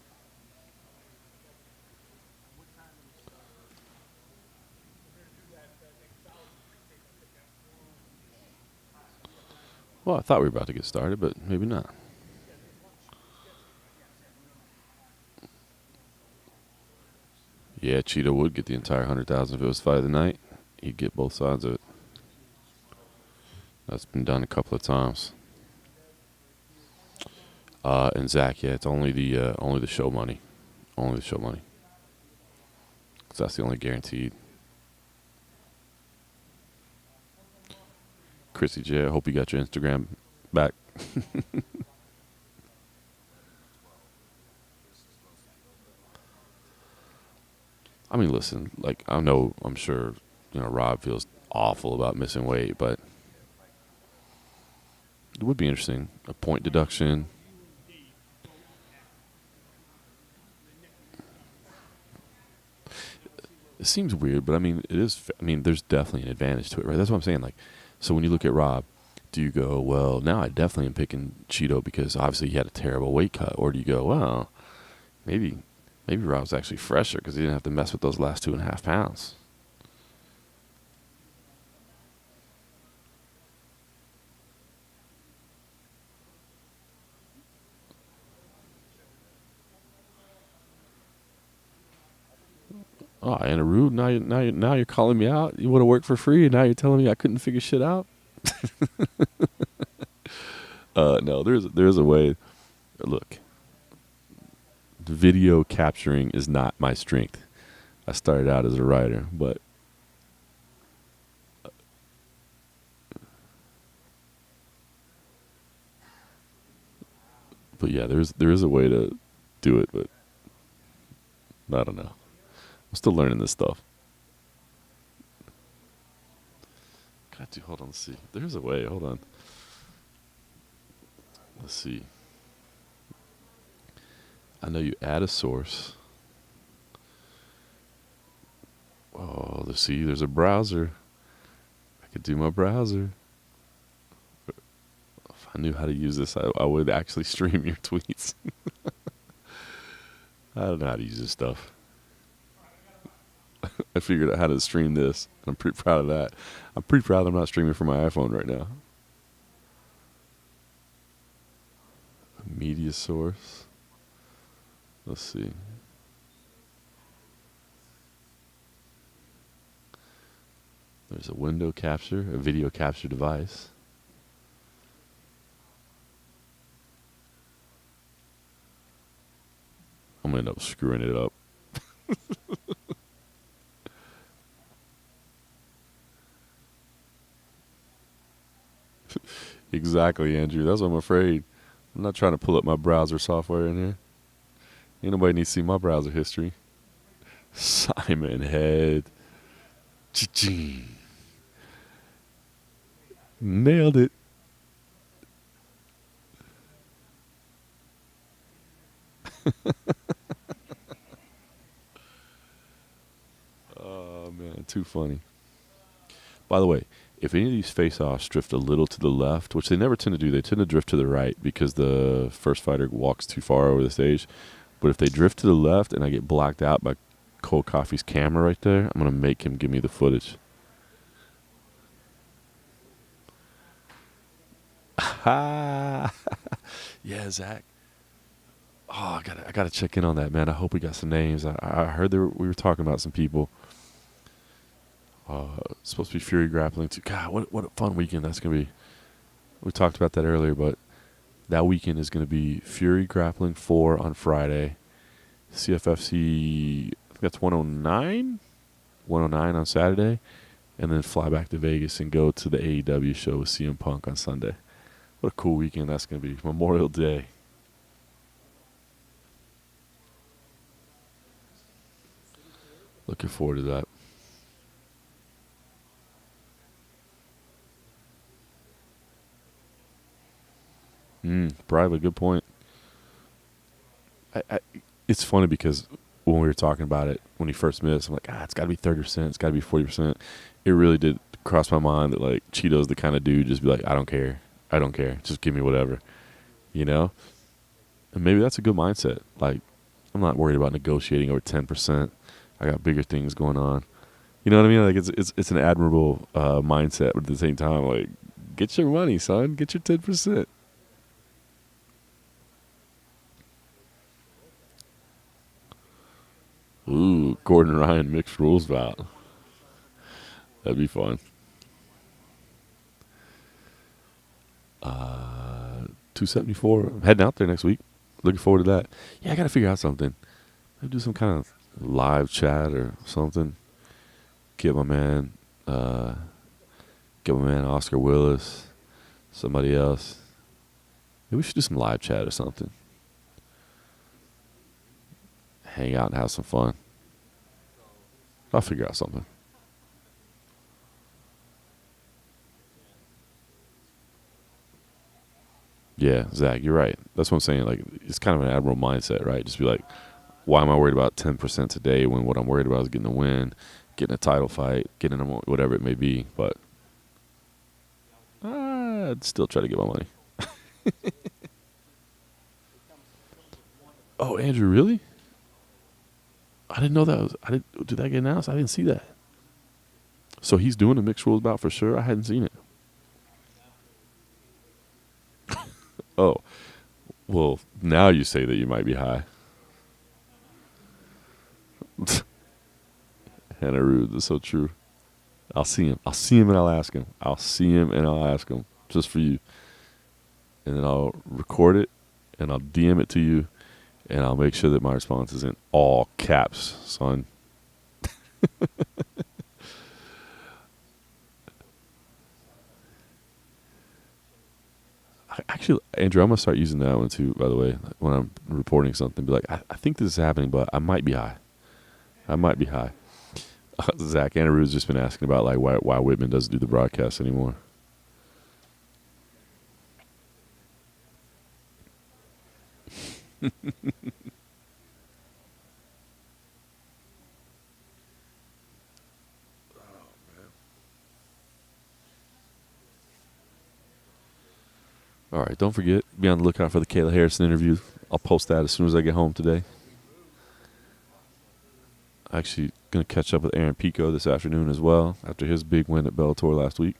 Well, I thought we were about to get started, but maybe not. Yeah, Chito would get the entire 100,000 if it was fight of the night. He'd get both sides of it. That's been done a couple of times. And Zach, yeah, it's only the show money, only the show money, 'cause that's the only guaranteed. Chrissy J, I hope you got your Instagram back. I mean, listen, like I'm sure, Rob feels awful about missing weight, but it would be interesting. A point deduction. It seems weird, but I mean, it is. I mean, there's definitely an advantage to it, right? That's what I'm saying. Like, so when you look at Rob, do you go, well, now I definitely am picking Cheeto because obviously he had a terrible weight cut, or do you go, well, maybe Rob's actually fresher because he didn't have to mess with those last 2.5 pounds. Oh, Anna Rude, now you're calling me out. You want to work for free, and now you're telling me I couldn't figure shit out. No, there's a way. Look, video capturing is not my strength. I started out as a writer, but yeah, there is a way to do it, but I don't know. I'm still learning this stuff. Got to hold on. Let's see. There's a way. Hold on. Let's see. I know you add a source. Oh, let's see. There's a browser. I could do my browser. If I knew how to use this, I would actually stream your tweets. I don't know how to use this stuff. I figured out how to stream this. I'm pretty proud of that. I'm pretty proud I'm not streaming from my iPhone right now. A media source. Let's see. There's a window capture, a video capture device. I'm going to end up screwing it up. Exactly, Andrew. That's what I'm afraid. I'm not trying to pull up my browser software in here. Ain't nobody needs to see my browser history. Simon Head. Cha-ching. Nailed it. Oh, man. Too funny. By the way, if any of these face-offs drift a little to the left, which they never tend to do, they tend to drift to the right because the first fighter walks too far over the stage. But if they drift to the left and I get blocked out by Cold Coffee's camera right there, I'm going to make him give me the footage. Yeah, Zach. Oh, I gotta check in on that, man. I hope we got some names. I heard we were talking about some people. It's supposed to be Fury grappling too. God, what a fun weekend that's gonna be. We talked about that earlier, but that weekend is gonna be Fury grappling 4 on Friday, CFFC. I think that's 109, 109 on Saturday, and then fly back to Vegas and go to the AEW show with CM Punk on Sunday. What a cool weekend that's gonna be. Memorial Day. Looking forward to that. Probably a good point. It's funny because when we were talking about it, when he first missed, I'm like, it's got to be 30%. It's got to be 40%. It really did cross my mind that, like, Cheeto's the kind of dude just be like, I don't care. I don't care. Just give me whatever. You know? And maybe that's a good mindset. Like, I'm not worried about negotiating over 10%. I got bigger things going on. You know what I mean? Like, it's an admirable mindset, but at the same time, like, get your money, son. Get your 10%. Ooh, Gordon Ryan mixed rules bout. That'd be fun. 274. I'm heading out there next week. Looking forward to that. Yeah, I got to figure out something. Maybe do some kind of live chat or something. Get my man, Oscar Willis, somebody else. Maybe we should do some live chat or something. Hang out and have some fun. I'll figure out something. Yeah, Zach, you're right. That's what I'm saying. Like, it's kind of an admirable mindset, right? Just be like, why am I worried about 10% today when what I'm worried about is getting a win, getting a title fight, getting a whatever it may be. But I'd still try to get my money. Oh, Andrew, really? I didn't know that was. Did that get announced? I didn't see that. So he's doing a mixed rules bout for sure. I hadn't seen it. Oh, well, now you say that you might be high. Hannah Rude, that's so true. I'll see him. I'll see him and I'll ask him. I'll see him and I'll ask him just for you. And then I'll record it and I'll DM it to you and I'll make sure that my response is in all caps, son. Actually, Andrew, I'm going to start using that one too, by the way, when I'm reporting something. Be like, I think this is happening, but I might be high. I might be high. Zach Anaru's just been asking about like why Whitman doesn't do the broadcast anymore. All right, don't forget, be on the lookout for the Kayla Harrison interview. I'll post that as soon as I get home today. Actually, going to catch up with Aaron Pico this afternoon as well after his big win at Bellator last week.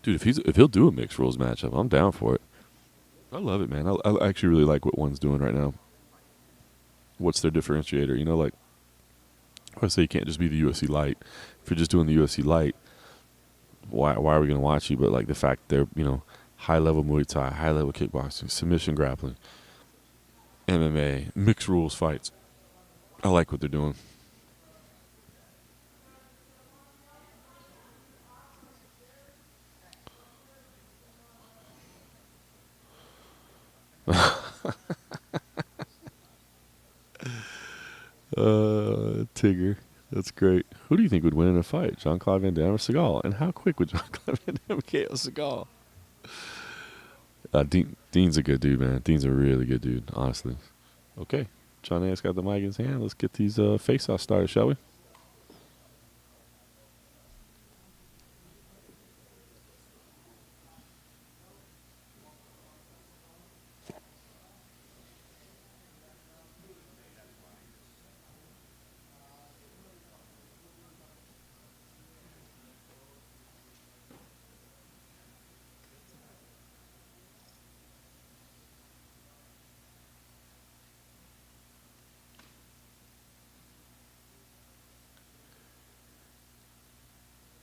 Dude, if he'll do a mixed rules matchup, I'm down for it. I love it, man. I actually really like what one's doing right now. What's their differentiator? You know, like I say, you can't just be the UFC light. If you're just doing the UFC light, why are we gonna watch you? But like the fact they're high level Muay Thai, high level kickboxing, submission grappling, MMA, mixed rules fights. I like what they're doing. Tigger. That's great. Who do you think would win in a fight? Jean-Claude Van Damme or Seagal? And how quick would Jean-Claude Van Damme KO Seagal? Dean's a good dude, man. Dean's a really good dude, honestly. Okay. John A.'s got the mic in his hand. Let's get these face-offs started, shall we?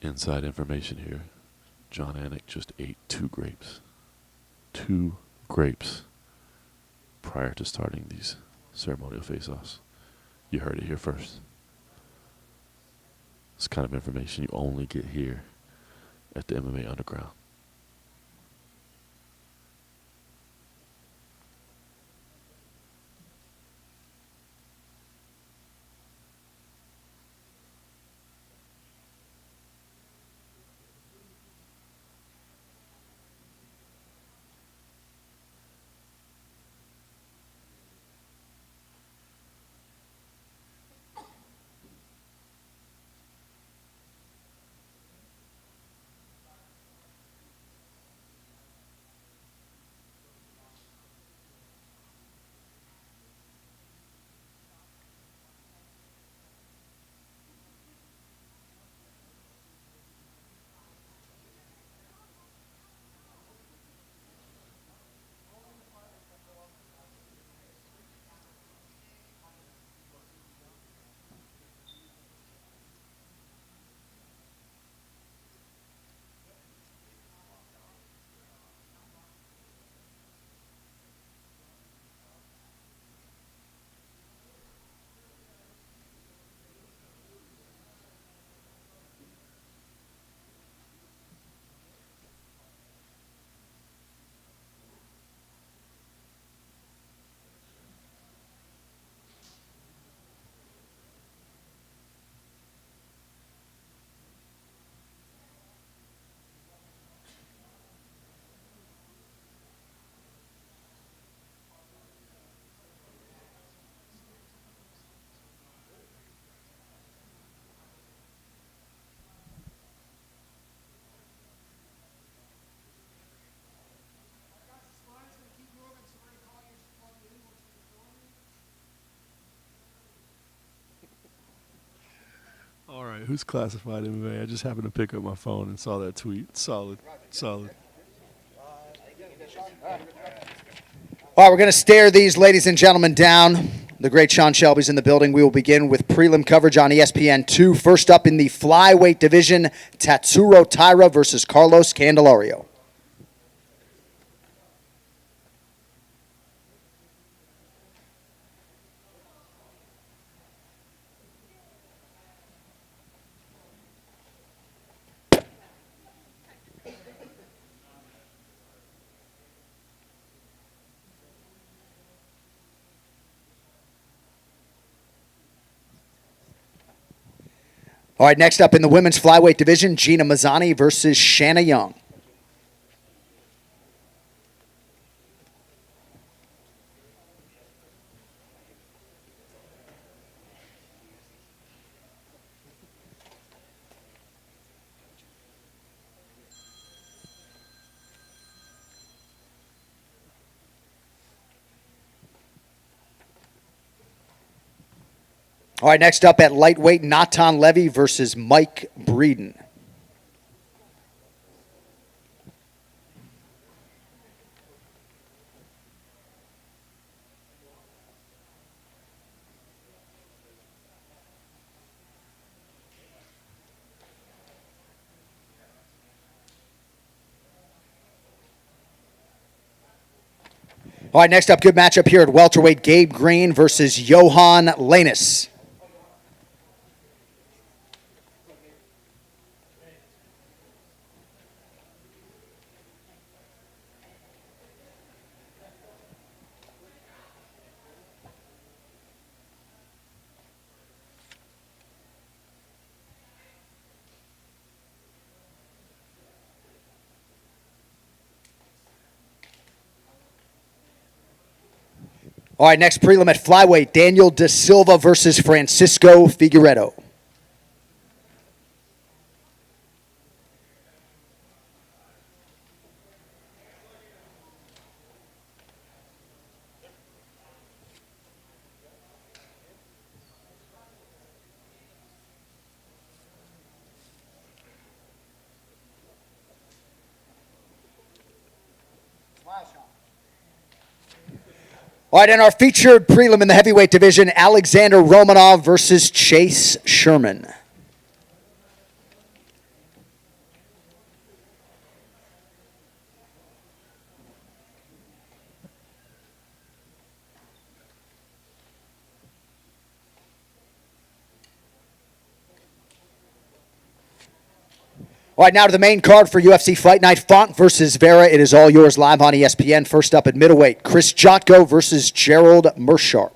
Inside information here. John Anik just ate 2 grapes. 2 grapes prior to starting these ceremonial face-offs. You heard it here first. This kind of information you only get here at the MMA Underground. right, who's classified MMA? I just happened to pick up my phone and saw that tweet. Solid. All right, we're going to stare these ladies and gentlemen down. The great Sean Shelby's in the building. We will begin with prelim coverage on ESPN2. First up in the flyweight division, Tatsuro Taira versus Carlos Candelario. All right, next up in the women's flyweight division, Gina Mazzani versus Shanna Young. All right, next up at lightweight, Natan Levy versus Mike Breeden. All right, next up, good matchup here at welterweight, Gabe Green versus Johan Lanus. All right, next prelim at flyweight, Daniel Da Silva versus Francisco Figueiredo. All right, and our featured prelim in the heavyweight division, Alexander Romanov versus Chase Sherman. All right, now to the main card for UFC Fight Night, Font versus Vera. It is all yours live on ESPN. First up at middleweight, Chris Jotko versus Gerald Meerschaert.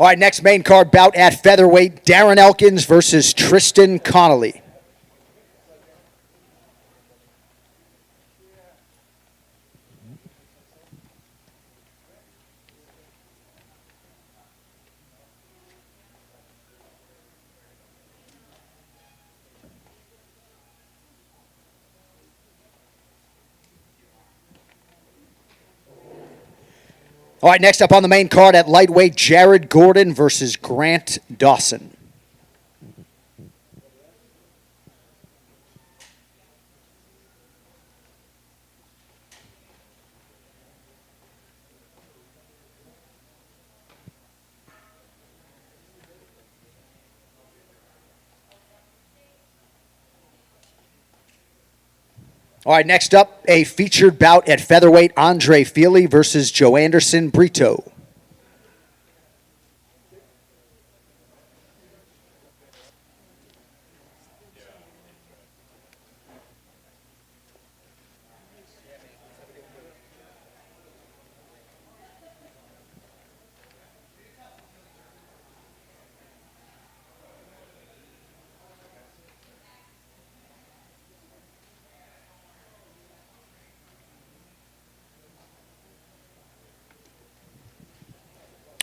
All right, next main card bout at featherweight, Darren Elkins versus Tristan Connolly. All right, next up on the main card at lightweight, Jared Gordon versus Grant Dawson. All right, next up, a featured bout at featherweight, Andre Feely versus Joe Anderson Brito.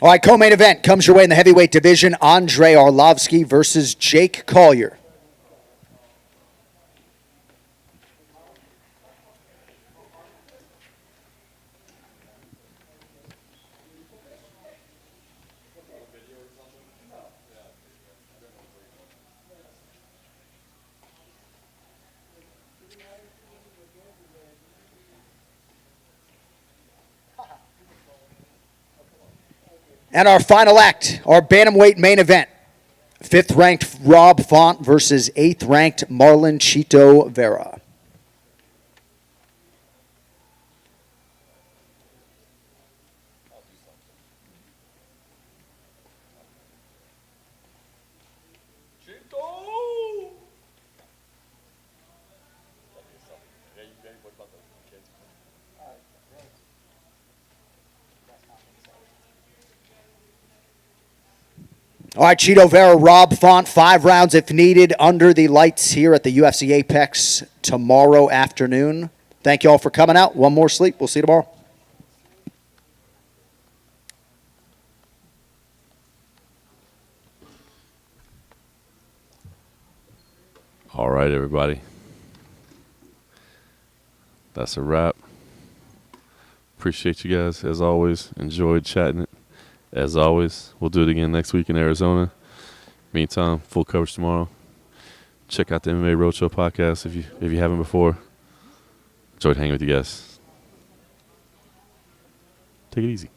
All right, co-main event comes your way in the heavyweight division. Andrei Arlovsky versus Jake Collier. And our final act, our bantamweight main event. 5th-ranked Rob Font versus 8th-ranked Marlon Chito Vera. All right, Chito Vera, Rob Font, 5 rounds if needed under the lights here at the UFC Apex tomorrow afternoon. Thank you all for coming out. One more sleep. We'll see you tomorrow. All right, everybody. That's a wrap. Appreciate you guys, as always. Enjoyed chatting it. As always, we'll do it again next week in Arizona. Meantime, full coverage tomorrow. Check out the MMA Roadshow podcast if you haven't before. Enjoyed hanging with you guys. Take it easy.